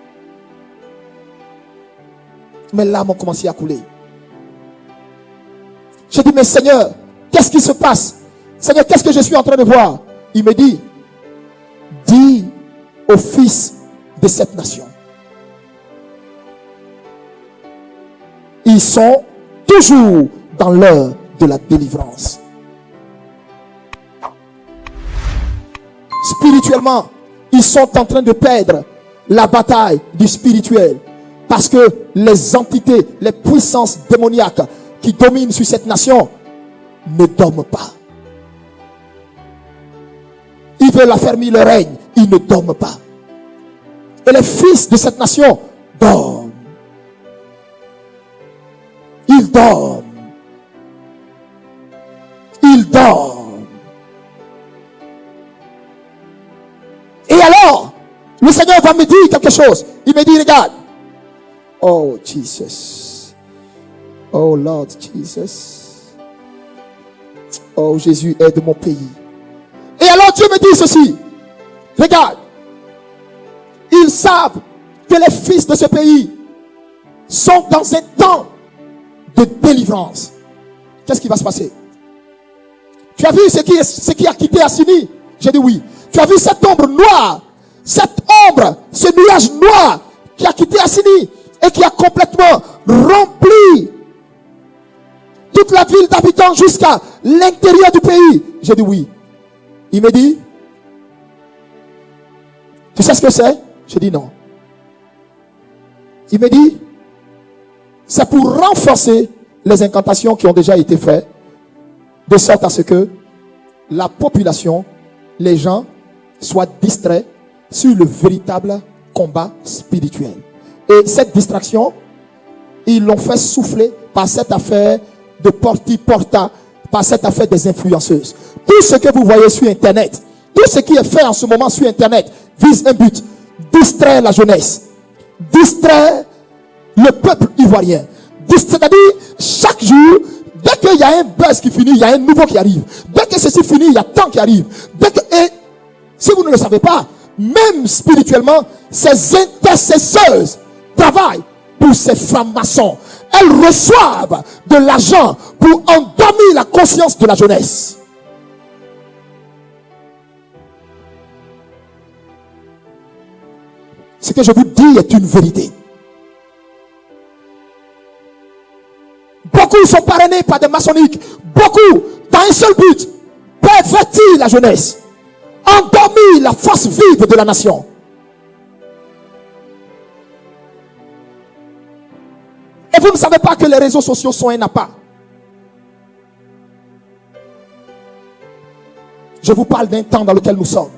Mes larmes ont commencé à couler. J'ai dit, mais Seigneur, qu'est-ce qui se passe? Seigneur, qu'est-ce que je suis en train de voir? Il me dit, dis aux fils de cette nation, ils sont toujours dans l'heure de la délivrance. Spirituellement, ils sont en train de perdre la bataille du spirituel. Parce que les entités, les puissances démoniaques qui dominent sur cette nation ne dorment pas. Ils veulent affermir le règne, ils ne dorment pas. Et les fils de cette nation dorment. Ils dorment. Ils dorment. Et alors, le Seigneur va me dire quelque chose. Il me dit, regarde. Oh Jesus. Oh Lord Jesus. Oh Jésus, aide mon pays. Et alors Dieu me dit ceci. Regarde. Ils savent que les fils de ce pays sont dans un temps de délivrance. Qu'est-ce qui va se passer? Tu as vu ce qui a quitté Assini? J'ai dit oui. Tu as vu cette ombre noire, cette ombre, ce nuage noir qui a quitté Assini et qui a complètement rempli toute la ville d'habitants jusqu'à l'intérieur du pays. J'ai dit oui. Il me dit, tu sais ce que c'est? J'ai dit non. Il me dit, c'est pour renforcer les incantations qui ont déjà été faites, de sorte à ce que la population, les gens, soient distraits sur le véritable combat spirituel. Et cette distraction, ils l'ont fait souffler par cette affaire de porta, par cette affaire des influenceuses. Tout ce que vous voyez sur Internet, tout ce qui est fait en ce moment sur Internet, vise un but: distraire la jeunesse, distraire le peuple ivoirien. C'est-à-dire, chaque jour, dès qu'il y a un buzz qui finit, il y a un nouveau qui arrive. Dès que ceci finit, il y a tant qui arrive. Et si vous ne le savez pas, même spirituellement, ces intercesseuses travaillent pour ces francs-maçons. Elles reçoivent de l'argent pour endormir la conscience de la jeunesse. Ce que je vous dis est une vérité. Beaucoup sont parrainés par des maçonniques. Beaucoup, dans un seul but: pervertir la jeunesse, endormir la force vive de la nation. Et vous ne savez pas que les réseaux sociaux sont un appât. Je vous parle d'un temps dans lequel nous sommes.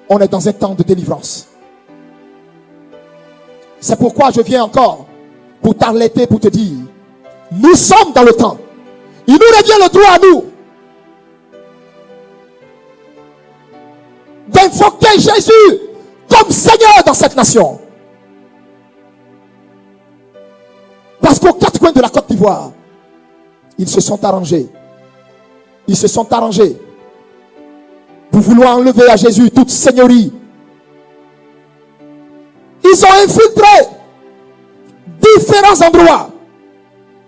On est dans un temps de délivrance. C'est pourquoi je viens encore pour t'alerter, pour te dire, nous sommes dans le temps. Il nous revient le droit à nous d'invoquer Jésus comme Seigneur dans cette nation. Parce qu'aux quatre coins de la Côte d'Ivoire, ils se sont arrangés. Ils se sont arrangés pour vouloir enlever à Jésus toute seigneurie. Ils ont infiltré différents endroits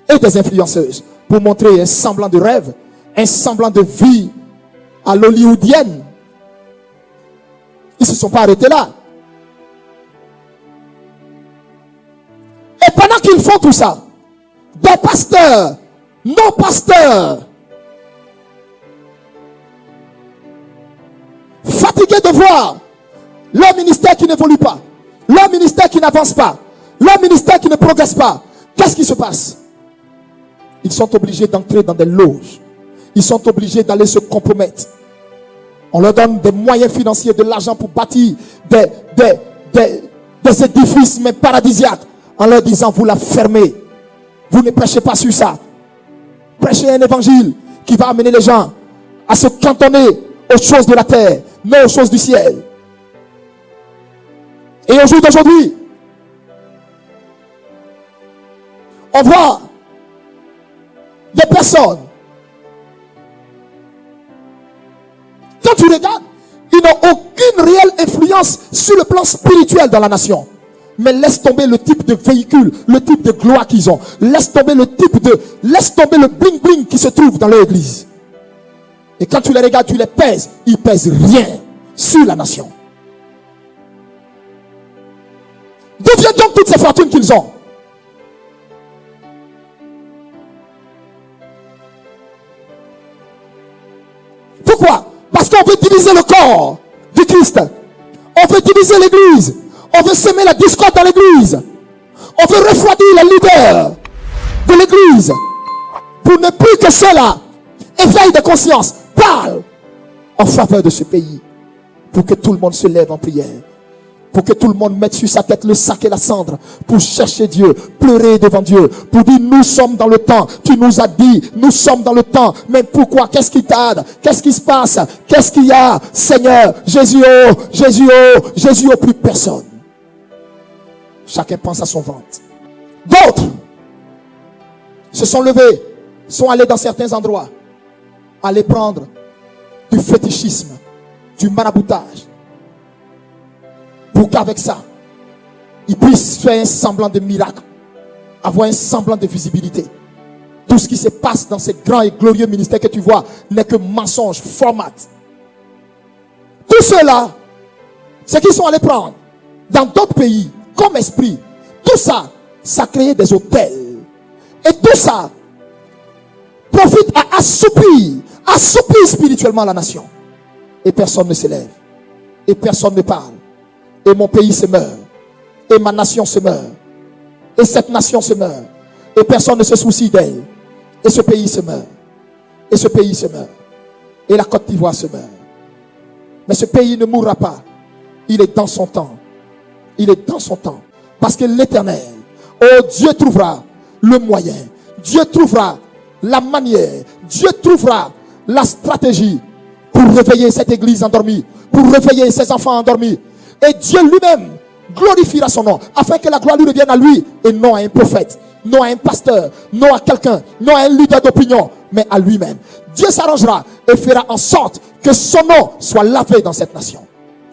et des influenceuses pour montrer un semblant de rêve, un semblant de vie à l'hollywoodienne. Ils ne se sont pas arrêtés là. Et pendant qu'ils font tout ça, des pasteurs, non pasteurs, fatigués de voir leur ministère qui n'évolue pas, leur ministère qui n'avance pas, leur ministère qui ne progresse pas, qu'est-ce qui se passe? Ils sont obligés d'entrer dans des loges. Ils sont obligés d'aller se compromettre. On leur donne des moyens financiers, de l'argent pour bâtir des édifices mais paradisiaques, en leur disant, vous la fermez. Vous ne prêchez pas sur ça. Prêchez un évangile qui va amener les gens à se cantonner aux choses de la terre, mais aux choses du ciel. Et au jour d'aujourd'hui, on voit des personnes, quand tu regardes, ils n'ont aucune réelle influence sur le plan spirituel dans la nation. Mais laisse tomber le type de véhicule, le type de gloire qu'ils ont. Laisse tomber le bling bling qui se trouve dans leur église. Et quand tu les regardes, tu les pèses, ils pèsent rien sur la nation. D'où viennent donc toutes ces fortunes qu'ils ont? Pourquoi? Parce qu'on veut diviser le corps du Christ. On veut diviser l'église. On veut semer la discorde dans l'église. On veut refroidir les leaders de l'église. Pour ne plus que cela, éveil de conscience, parle en faveur de ce pays. Pour que tout le monde se lève en prière. Pour que tout le monde mette sur sa tête le sac et la cendre. Pour chercher Dieu, pleurer devant Dieu. Pour dire, nous sommes dans le temps. Tu nous as dit, nous sommes dans le temps. Mais pourquoi? Qu'est-ce qui tarde? Qu'est-ce qui se passe? Qu'est-ce qu'il y a? Seigneur, Jésus, oh, Jésus, oh, Jésus, oh, plus personne. Chacun pense à son ventre. D'autres se sont levés, sont allés dans certains endroits, aller prendre du fétichisme, du maraboutage, pour qu'avec ça, ils puissent faire un semblant de miracle, avoir un semblant de visibilité. Tout ce qui se passe dans ces grands et glorieux ministères que tu vois n'est que mensonge, format. Tout cela, c'est qu'ils sont allés prendre dans d'autres pays, comme esprit. Tout ça, ça crée des hôtels. Et tout ça profite à assoupir spirituellement la nation. Et personne ne s'élève. Et personne ne parle. Et mon pays se meurt. Et ma nation se meurt. Et cette nation se meurt. Et personne ne se soucie d'elle. Et ce pays se meurt. Et ce pays se meurt. Et la Côte d'Ivoire se meurt. Mais ce pays ne mourra pas. Il est dans son temps. Il est dans son temps. Parce que l'Éternel, oh Dieu trouvera le moyen. Dieu trouvera la manière. Dieu trouvera la stratégie pour réveiller cette église endormie. Pour réveiller ses enfants endormis. Et Dieu lui-même glorifiera son nom. Afin que la gloire lui revienne à lui. Et non à un prophète. Non à un pasteur. Non à quelqu'un. Non à un leader d'opinion. Mais à lui-même. Dieu s'arrangera et fera en sorte que son nom soit lavé dans cette nation.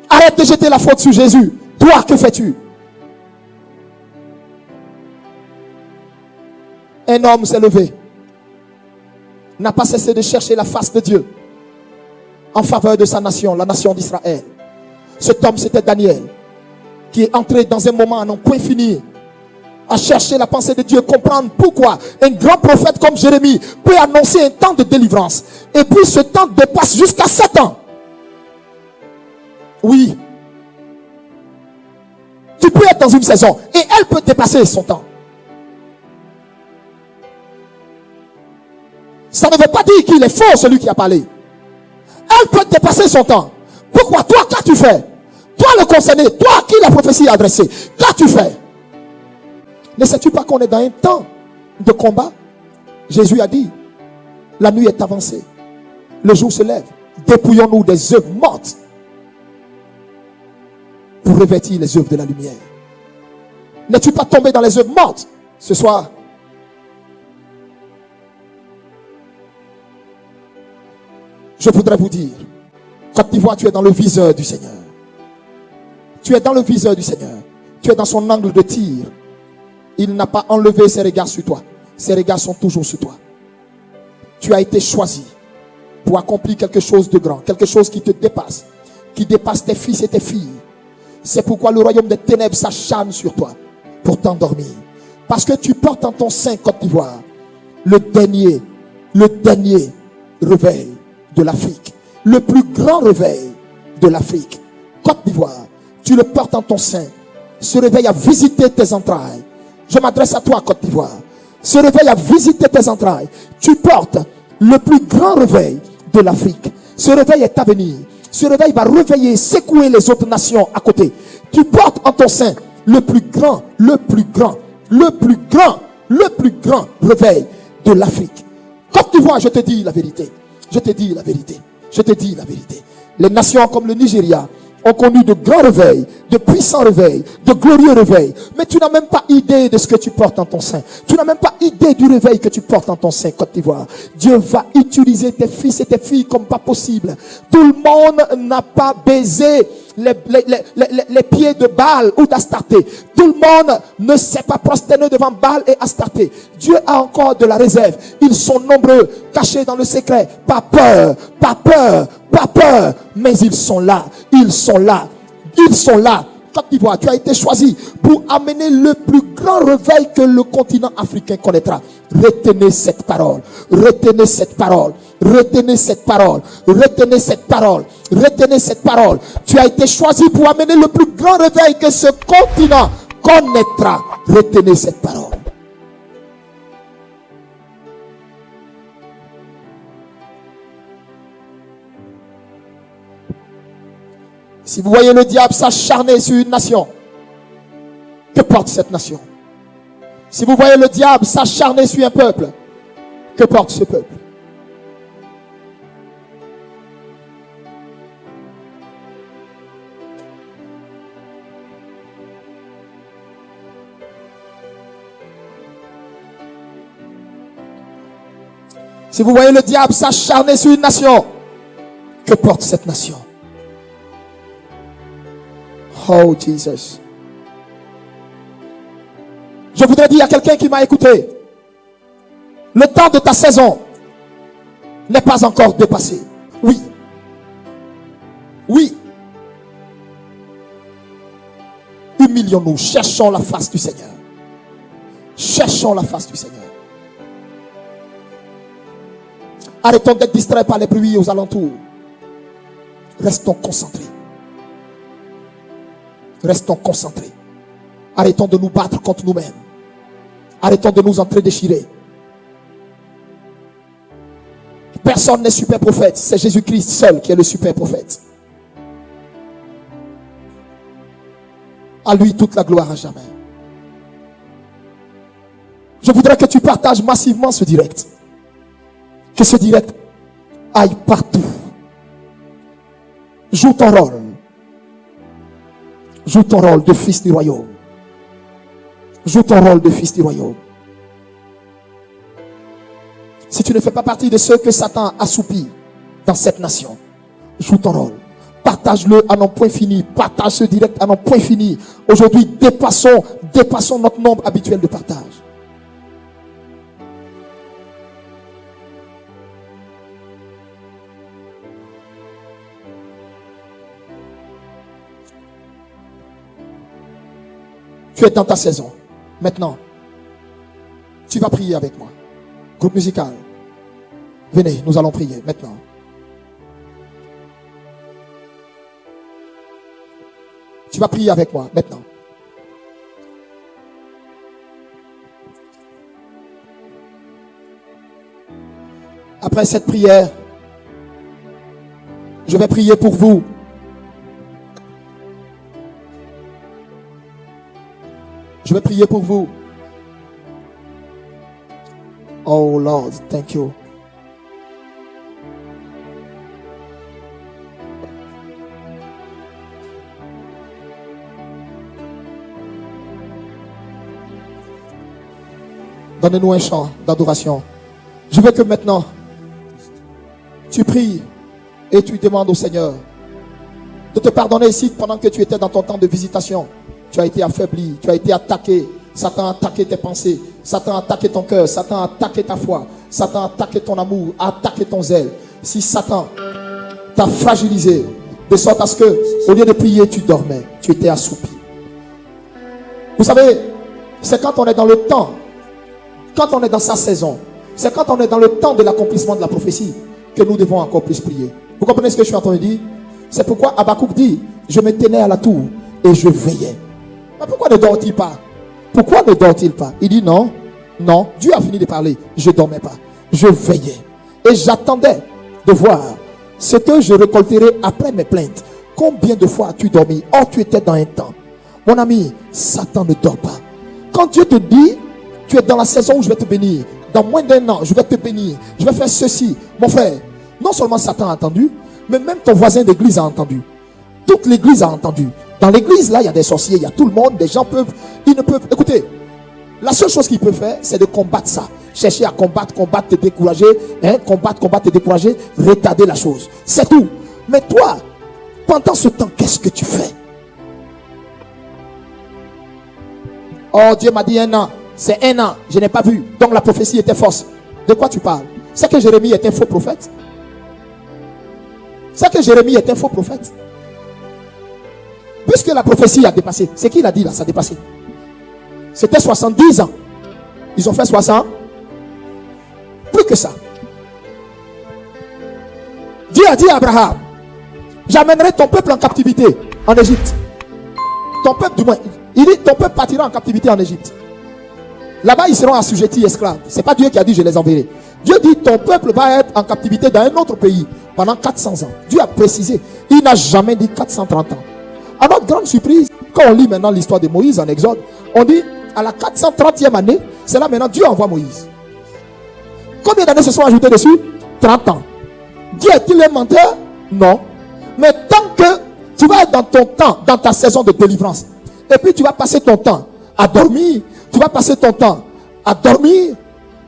Arrête de jeter la faute sur Jésus. Toi, que fais-tu? Un homme s'est levé, n'a pas cessé de chercher la face de Dieu en faveur de sa nation, la nation d'Israël. Cet homme, c'était Daniel, qui est entré dans un moment à n'en point finir, à chercher la pensée de Dieu, comprendre pourquoi un grand prophète comme Jérémie peut annoncer un temps de délivrance. Et puis ce temps dépasse jusqu'à 7 ans. Oui. Tu peux être dans une saison et elle peut dépasser son temps. Ça ne veut pas dire qu'il est faux celui qui a parlé. Elle peut dépasser son temps. Pourquoi? Toi, qu'as-tu fait? Toi le concerné, toi à qui la prophétie est adressée, qu'as-tu fait? Ne sais-tu pas qu'on est dans un temps de combat? Jésus a dit, la nuit est avancée, le jour se lève. Dépouillons-nous des œuvres mortes pour revêtir les œuvres de la lumière. N'es-tu pas tombé dans les œuvres mortes ce soir? Je voudrais vous dire, Côte d'Ivoire, tu es dans le viseur du Seigneur. Tu es dans le viseur du Seigneur. Tu es dans son angle de tir. Il n'a pas enlevé ses regards sur toi. Ses regards sont toujours sur toi. Tu as été choisi pour accomplir quelque chose de grand, quelque chose qui te dépasse, qui dépasse tes fils et tes filles. C'est pourquoi le royaume des ténèbres s'acharne sur toi pour t'endormir. Parce que tu portes en ton sein, Côte d'Ivoire, le dernier réveil de l'Afrique. Le plus grand réveil de l'Afrique. Côte d'Ivoire, tu le portes en ton sein. Ce réveil a visité tes entrailles. Je m'adresse à toi, Côte d'Ivoire. Ce réveil a visité tes entrailles. Tu portes le plus grand réveil de l'Afrique. Ce réveil est à venir. Ce réveil va réveiller, secouer les autres nations à côté. Tu portes en ton sein le plus grand réveil de l'Afrique. Côte d'Ivoire, je te dis la vérité. Je te dis la vérité. Je te dis la vérité. Les nations comme le Nigeria ont connu de grands réveils, de puissants réveils, de glorieux réveils. Mais tu n'as même pas idée de ce que tu portes en ton sein. Tu n'as même pas idée du réveil que tu portes en ton sein, Côte d'Ivoire. Dieu va utiliser tes fils et tes filles comme pas possible. Tout le monde n'a pas baisé les pieds de Baal ou d'Astarté. Tout le monde ne s'est pas prosterné devant Baal et Astarté. Dieu a encore de la réserve. Ils sont nombreux, cachés dans le secret. Pas peur, pas peur, pas peur. Mais ils sont là, ils sont là, ils sont là. Côte d'Ivoire, tu as été choisi pour amener le plus grand réveil que le continent africain connaîtra. Retenez cette parole, retenez cette parole, retenez cette parole, retenez cette parole, retenez cette parole. Tu as été choisi pour amener le plus grand réveil que ce continent connaîtra. Retenez cette parole. Si vous voyez le diable s'acharner sur une nation, que porte cette nation? Si vous voyez le diable s'acharner sur un peuple, que porte ce peuple? Si vous voyez le diable s'acharner sur une nation, que porte cette nation? Oh Jesus. Je voudrais dire à quelqu'un qui m'a écouté, le temps de ta saison n'est pas encore dépassé. Oui. Oui. Humilions-nous, cherchons la face du Seigneur. Cherchons la face du Seigneur. Arrêtons d'être distraits par les bruits aux alentours. Restons concentrés. Restons concentrés. Arrêtons de nous battre contre nous-mêmes. Arrêtons de nous entredéchirer. Personne n'est super prophète. C'est Jésus-Christ seul qui est le super prophète. À lui toute la gloire à jamais. Je voudrais que tu partages massivement ce direct. Que ce direct aille partout. Joue ton rôle. Joue ton rôle de fils du royaume. Joue ton rôle de fils du royaume. Si tu ne fais pas partie de ceux que Satan assoupit dans cette nation, joue ton rôle. Partage-le à non point fini. Partage ce direct à non point fini. Aujourd'hui, dépassons notre nombre habituel de partage. Tu es dans ta saison. Maintenant, tu vas prier avec moi. Groupe musical. Venez, nous allons prier maintenant. Tu vas prier avec moi maintenant. Après cette prière, je vais prier pour vous. Je vais prier pour vous. Oh Lord, thank you. Donnez-nous un chant d'adoration. Je veux que maintenant, tu pries et tu demandes au Seigneur de te pardonner ici pendant que tu étais dans ton temps de visitation. Tu as été affaibli, tu as été attaqué. Satan a attaqué tes pensées. Satan a attaqué ton cœur. Satan a attaqué ta foi. Satan a attaqué ton amour, a attaqué ton zèle. Si Satan t'a fragilisé, de sorte à ce que, au lieu de prier, tu dormais. Tu étais assoupi. Vous savez, c'est quand on est dans le temps, quand on est dans sa saison, c'est quand on est dans le temps de l'accomplissement de la prophétie que nous devons encore plus prier. Vous comprenez ce que je suis en train de dire? C'est pourquoi Habakkuk dit, je me tenais à la tour et je veillais. Mais pourquoi ne dort-il pas? Pourquoi ne dort-il pas? Il dit non, non, Dieu a fini de parler, je ne dormais pas, je veillais. Et j'attendais de voir ce que je récolterai après mes plaintes. Combien de fois as-tu dormi? Or tu étais dans un temps. Mon ami, Satan ne dort pas. Quand Dieu te dit, tu es dans la saison où je vais te bénir. Dans moins d'un an, je vais te bénir. Je vais faire ceci. Mon frère, non seulement Satan a entendu, mais même ton voisin d'église a entendu. Toute l'église a entendu. Dans l'église, là, il y a des sorciers, il y a tout le monde. Des gens peuvent, ils ne peuvent. Écoutez, la seule chose qu'ils peuvent faire, c'est de combattre ça. Chercher à combattre, te décourager. Combattre, te décourager. Retarder la chose. C'est tout. Mais toi, pendant ce temps, qu'est-ce que tu fais? Oh, Dieu m'a dit un an. C'est un an, je n'ai pas vu. Donc la prophétie était fausse. De quoi tu parles? C'est que Jérémie est un faux prophète. C'est que Jérémie est un faux prophète. Puisque la prophétie a dépassé. C'est qui l'a dit là, ça a dépassé. C'était 70 ans. Ils ont fait 60. Plus que ça. Dieu a dit à Abraham, j'amènerai ton peuple en captivité en Égypte. Ton peuple, du moins, il dit ton peuple partira en captivité en Égypte. Là-bas, ils seront assujettis esclaves. Ce n'est pas Dieu qui a dit je les enverrai. Dieu dit ton peuple va être en captivité dans un autre pays pendant 400 ans. Dieu a précisé. Il n'a jamais dit 430 ans. À notre grande surprise, quand on lit maintenant l'histoire de Moïse en Exode, on dit à la 430e année, c'est là maintenant Dieu envoie Moïse. Combien d'années se sont ajoutées dessus? 30 ans. Dieu est-il un menteur? Non. Mais tant que tu vas être dans ton temps, dans ta saison de délivrance, et puis tu vas passer ton temps à dormir, tu vas passer ton temps à dormir,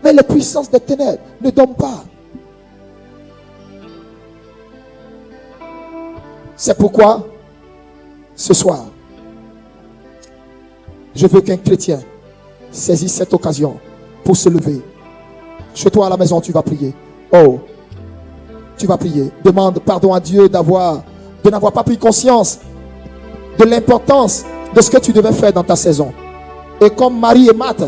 mais les puissances des ténèbres ne dorment pas. C'est pourquoi, ce soir, je veux qu'un chrétien saisisse cette occasion pour se lever. Chez toi à la maison, tu vas prier. Oh, tu vas prier. Demande pardon à Dieu de n'avoir pas pris conscience de l'importance de ce que tu devais faire dans ta saison. Et comme Marie et Marthe,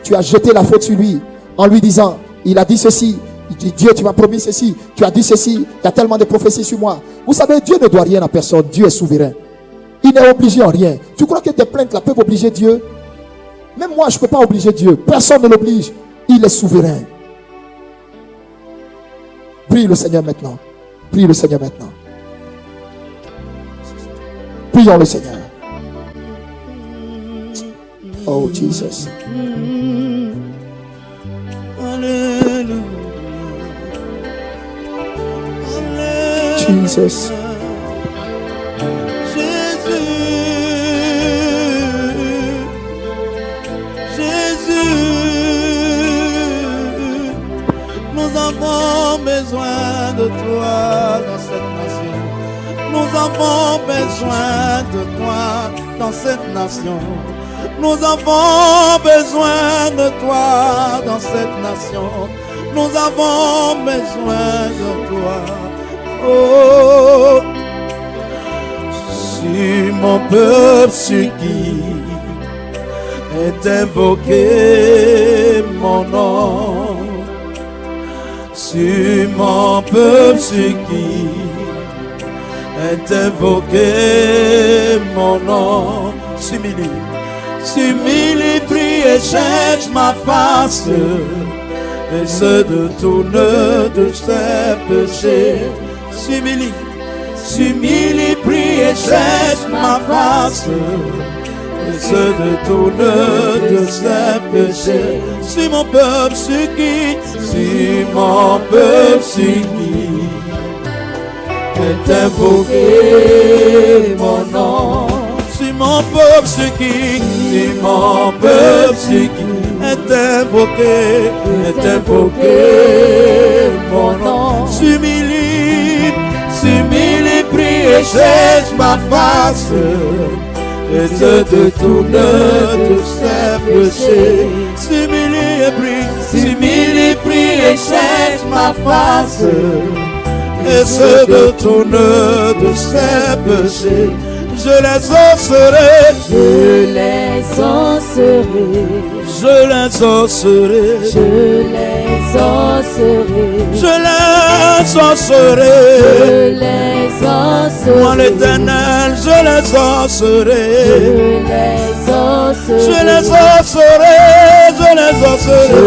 tu as jeté la faute sur lui en lui disant, il a dit ceci, il dit, Dieu tu m'as promis ceci, tu as dit ceci, il y a tellement de prophéties sur moi. Vous savez, Dieu ne doit rien à personne, Dieu est souverain. Il n'est obligé en rien. Tu crois que tes plaintes là peuvent obliger Dieu? Même moi je ne peux pas obliger Dieu, personne ne l'oblige, il est souverain. Prie le Seigneur maintenant. Prie le Seigneur maintenant. Prions le Seigneur. Oh Jesus. Jesus. Nous avons besoin de toi dans cette nation. Nous avons besoin de toi dans cette nation. Nous avons besoin de toi dans cette nation. Nous avons besoin de toi. Oh, si mon peuple sur qui est invoqué mon nom, sur mon peuple sur qui est invoqué mon nom, s'humilie, prie et cherche ma face et se détourne de ses péchés. S'humilie, prie et cherche ma face, et se détourne de ses péchés. Si mon peuple supplie, si mon peuple supplie, est invoqué mon nom. Si mon peuple supplie, si mon peuple supplie, est invoqué mon nom. S'humilie, prie et cherche ma face, et se détourne de ses péchés. S'humilie, prie et cherche ma face, et se détourne de ses péchés. Je les osserai, je les osserai, je les osserai, je les osserai, je les osserai, je les osserai. Moi l'Éternel, je les osserai, je les osserai, je les osserai, je les osserai,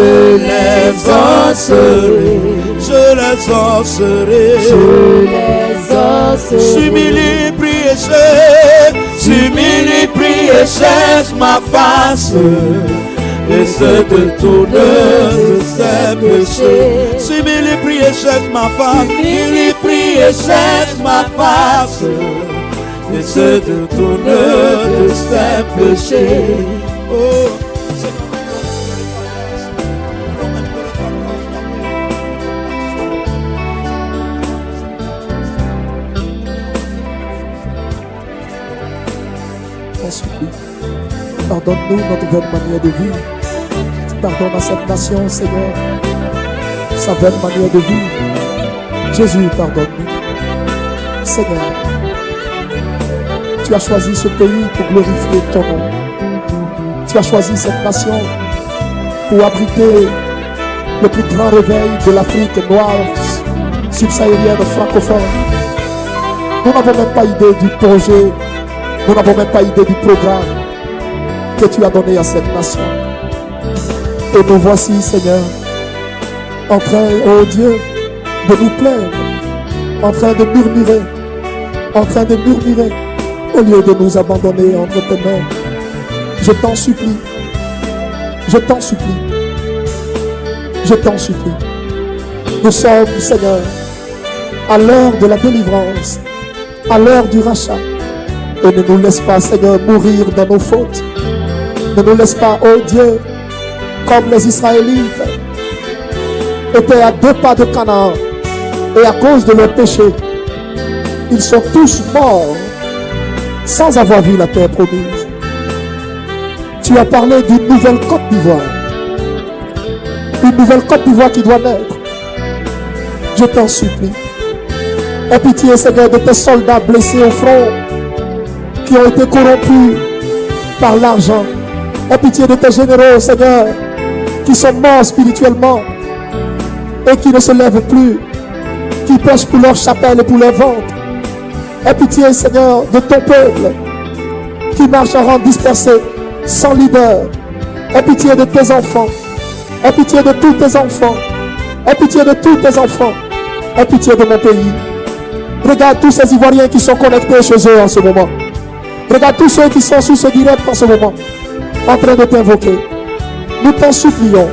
je les osserai, je les osserai. S'humilie, prie et cherche, s'humilie, prie et cherche ma face, et se détourne de ses péchés. S'humilie, prie et cherche ma face, s'humilie, prie et cherche ma face, et se détourne de ses péchés. Oh. Pardonne-nous notre vaine manière de vivre. Pardonne à cette nation, Seigneur, sa vaine manière de vivre. Jésus, pardonne-nous. Seigneur, tu as choisi ce pays pour glorifier ton nom. Tu as choisi cette nation pour abriter le plus grand réveil de l'Afrique noire, subsaharienne, francophone. Nous n'avons même pas idée du projet, nous n'avons même pas idée du programme que tu as donné à cette nation. Et nous voici, Seigneur, en train, oh Dieu, de nous plaindre, en train de murmurer, au lieu de nous abandonner entre tes mains. Je t'en supplie, je t'en supplie, je t'en supplie. Nous sommes, Seigneur, à l'heure de la délivrance, à l'heure du rachat. Et ne nous laisse pas, Seigneur, mourir dans nos fautes. Ne nous laisse pas, oh Dieu, comme les Israélites étaient à 2 pas de Canaan, et à cause de leurs péchés, ils sont tous morts sans avoir vu la terre promise. Tu as parlé d'une nouvelle Côte d'Ivoire, une nouvelle Côte d'Ivoire qui doit naître. Je t'en supplie, aie pitié, Seigneur, de tes soldats blessés au front, qui ont été corrompus par l'argent. Aie pitié de tes généraux, Seigneur, qui sont morts spirituellement et qui ne se lèvent plus, qui pêchent pour leur chapelle et pour leur ventre. Aie pitié, Seigneur, de ton peuple qui marche en rang dispersé, sans leader. Aie pitié de tes enfants. Aie pitié de tous tes enfants. Aie pitié de tous tes enfants. Aie pitié de mon pays. Regarde tous ces Ivoiriens qui sont connectés chez eux en ce moment. Regarde tous ceux qui sont sous ce direct en ce moment, en train de t'invoquer. Nous t'en supplions.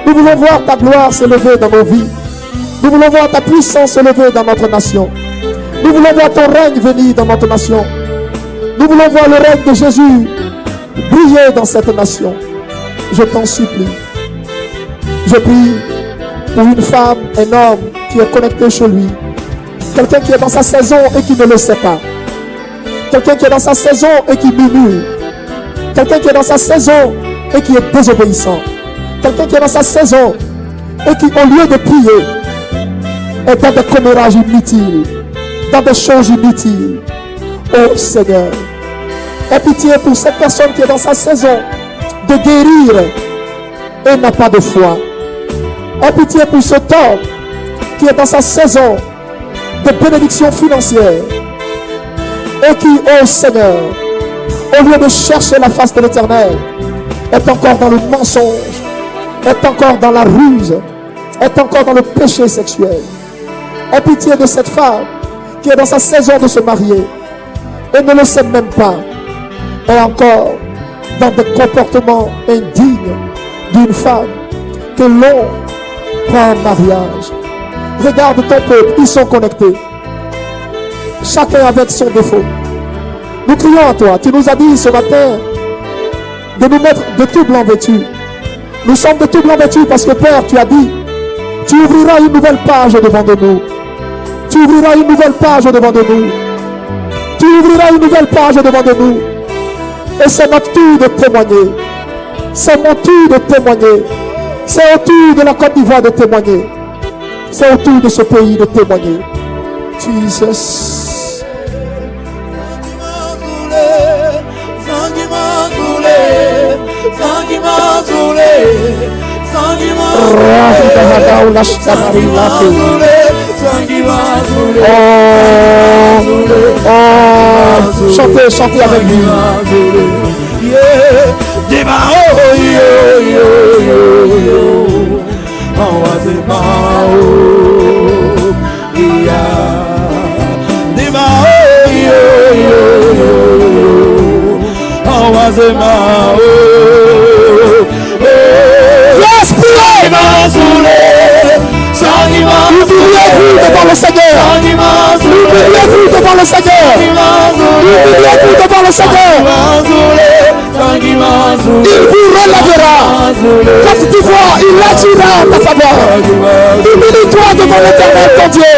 Nous voulons voir ta gloire s'élever dans nos vies. Nous voulons voir ta puissance s'élever dans notre nation. Nous voulons voir ton règne venir dans notre nation. Nous voulons voir le règne de Jésus briller dans cette nation. Je t'en supplie. Je prie pour une femme, un homme qui est connecté chez lui. Quelqu'un qui est dans sa saison et qui ne le sait pas. Quelqu'un qui est dans sa saison et qui murmure. Quelqu'un qui est dans sa saison et qui est désobéissant. Quelqu'un qui est dans sa saison et qui, au lieu de prier, est dans des commérages inutiles, dans des choses inutiles. Oh Seigneur, aie pitié pour cette personne qui est dans sa saison de guérir et n'a pas de foi. Aie pitié pour cet homme qui est dans sa saison de bénédiction financière et qui, oh Seigneur, au lieu de chercher la face de l'Éternel, est encore dans le mensonge, est encore dans la ruse, est encore dans le péché sexuel. Aie pitié de cette femme qui est dans sa saison de se marier et ne le sait même pas, est encore dans des comportements indignes d'une femme que l'on prend en mariage. Regarde ton peuple, ils sont connectés, chacun avec son défaut. Nous crions à toi, tu nous as dit ce matin de nous mettre de tout blanc vêtu. Nous sommes de tout blanc vêtus parce que Père, tu as dit, tu ouvriras une nouvelle page devant de nous. Tu ouvriras une nouvelle page devant de nous. Tu ouvriras une nouvelle page devant de nous. Et c'est notre tour de témoigner. C'est mon tour de témoigner. C'est au tour de la Côte d'Ivoire de témoigner. C'est au tour de ce pays de témoigner. Jesus. Chantez, chantez avec lui. Humiliez-vous devant le Seigneur. Humiliez-vous devant le Seigneur. Humiliez-vous devant le Seigneur. Il vous relèvera. Côte d'Ivoire, il l'agira en ta faveur. Humilie-toi devant l'Éternel ton Dieu.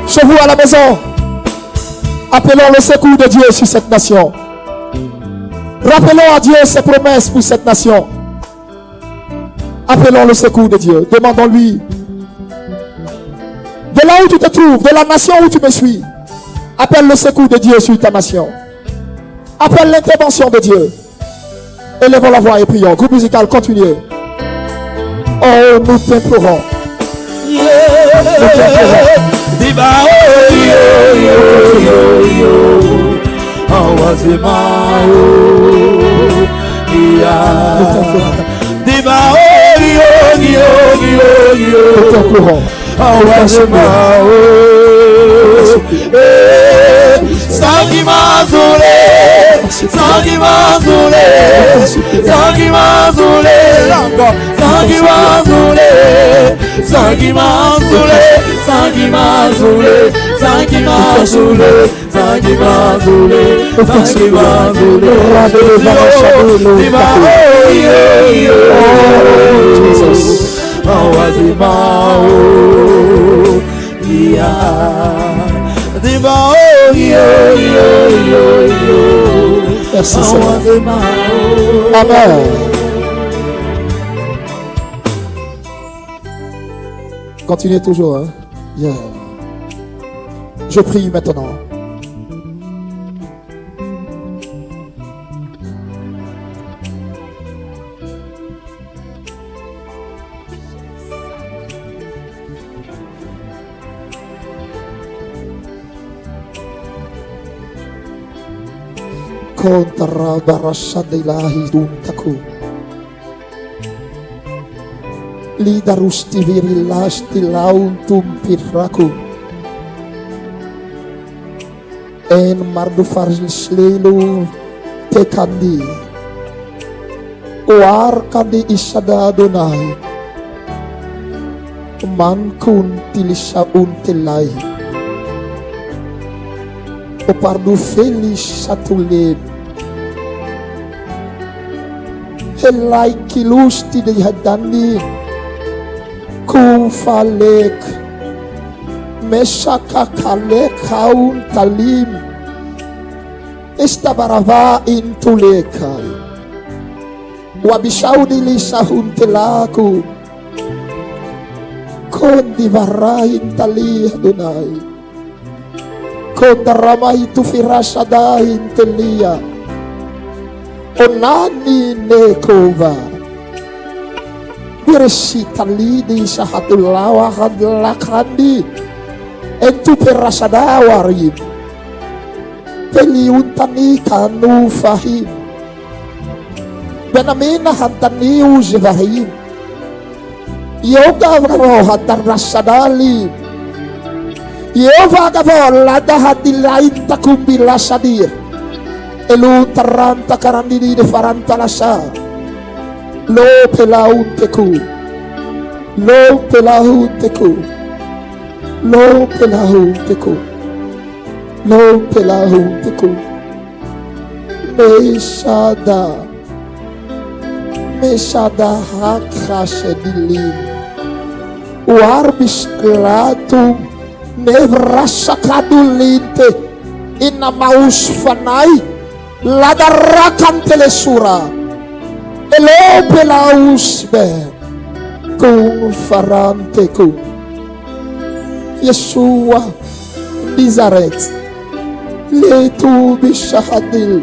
Chez vous à la maison, appelons le secours de Dieu sur cette nation. Rappelons à Dieu ses promesses pour cette nation. Appelons le secours de Dieu. Demandons-lui. De là où tu te trouves, de la nation où tu me suis, appelle le secours de Dieu sur ta nation. Appelle l'intervention de Dieu. Élevons la voix et prions. Groupe musical, continuez. Oh, nous t'implorons. Merci Seigneur. Amen. Continuez toujours. Hein? Yeah. Je prie maintenant. Kontra barashadilahi duntaku lidarusti virilashti launtum piraku en mardu farjislelu tekandi oar kandi isada donai man kun tilisha untelai O pardon Félix Chatoulé. Helai kilusti de hadani. Kufalek. Meshaka kalek kaun talim. Estabarava intulekai. Wabishaudi li sahuntelaku. Kondi varai intali Adonai. Kondaramai tu firashada intelia. Onani nekova. Birsitali di sahatulawa hadlakandi. Entu firashada warib. Peliuntani kanu fahim. Benamina hantani uzvahim. Yoga varo hatar rasadali. Yoga varo lada hadilain takumbila sadir. Elu taranta karandini de faranta lasa. Lo pelaunteku. Lo pelaunteku. Lo pelaunteku. Lo pelaunteku. Meshada hakrashedilin. Warbis klatu nevrasakadulinte inamaus fanai ladarakan telesura elo pelaus be kung faranteku Yeshua Nazaret letu bishahadil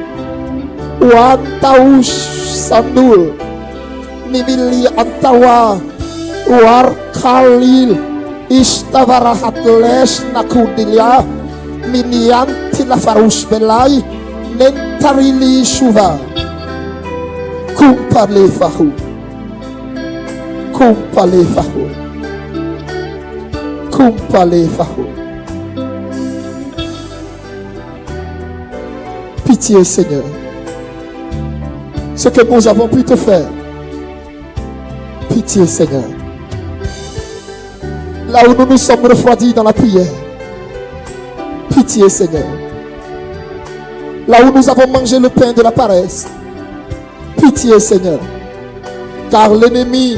wantaus sandul mimili antawa war kalil istawarahat les nakudilia minianti la farus belai nentarili suva kumpale fahu kumpale fahu kumpale fahu. Pitié Seigneur, ce que nous avons pu te faire. Pitié Seigneur. Là où nous nous sommes refroidis dans la prière. Pitié Seigneur. Là où nous avons mangé le pain de la paresse. Pitié Seigneur. Car l'ennemi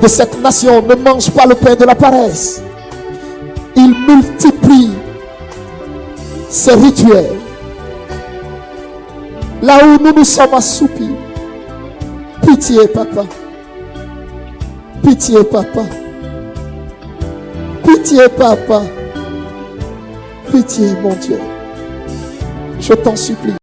de cette nation ne mange pas le pain de la paresse. Il multiplie ses rituels. Là où nous nous sommes assoupis. Pitié Papa. Pitié Papa. Pitié Papa. Pitié mon Dieu. Je t'en supplie.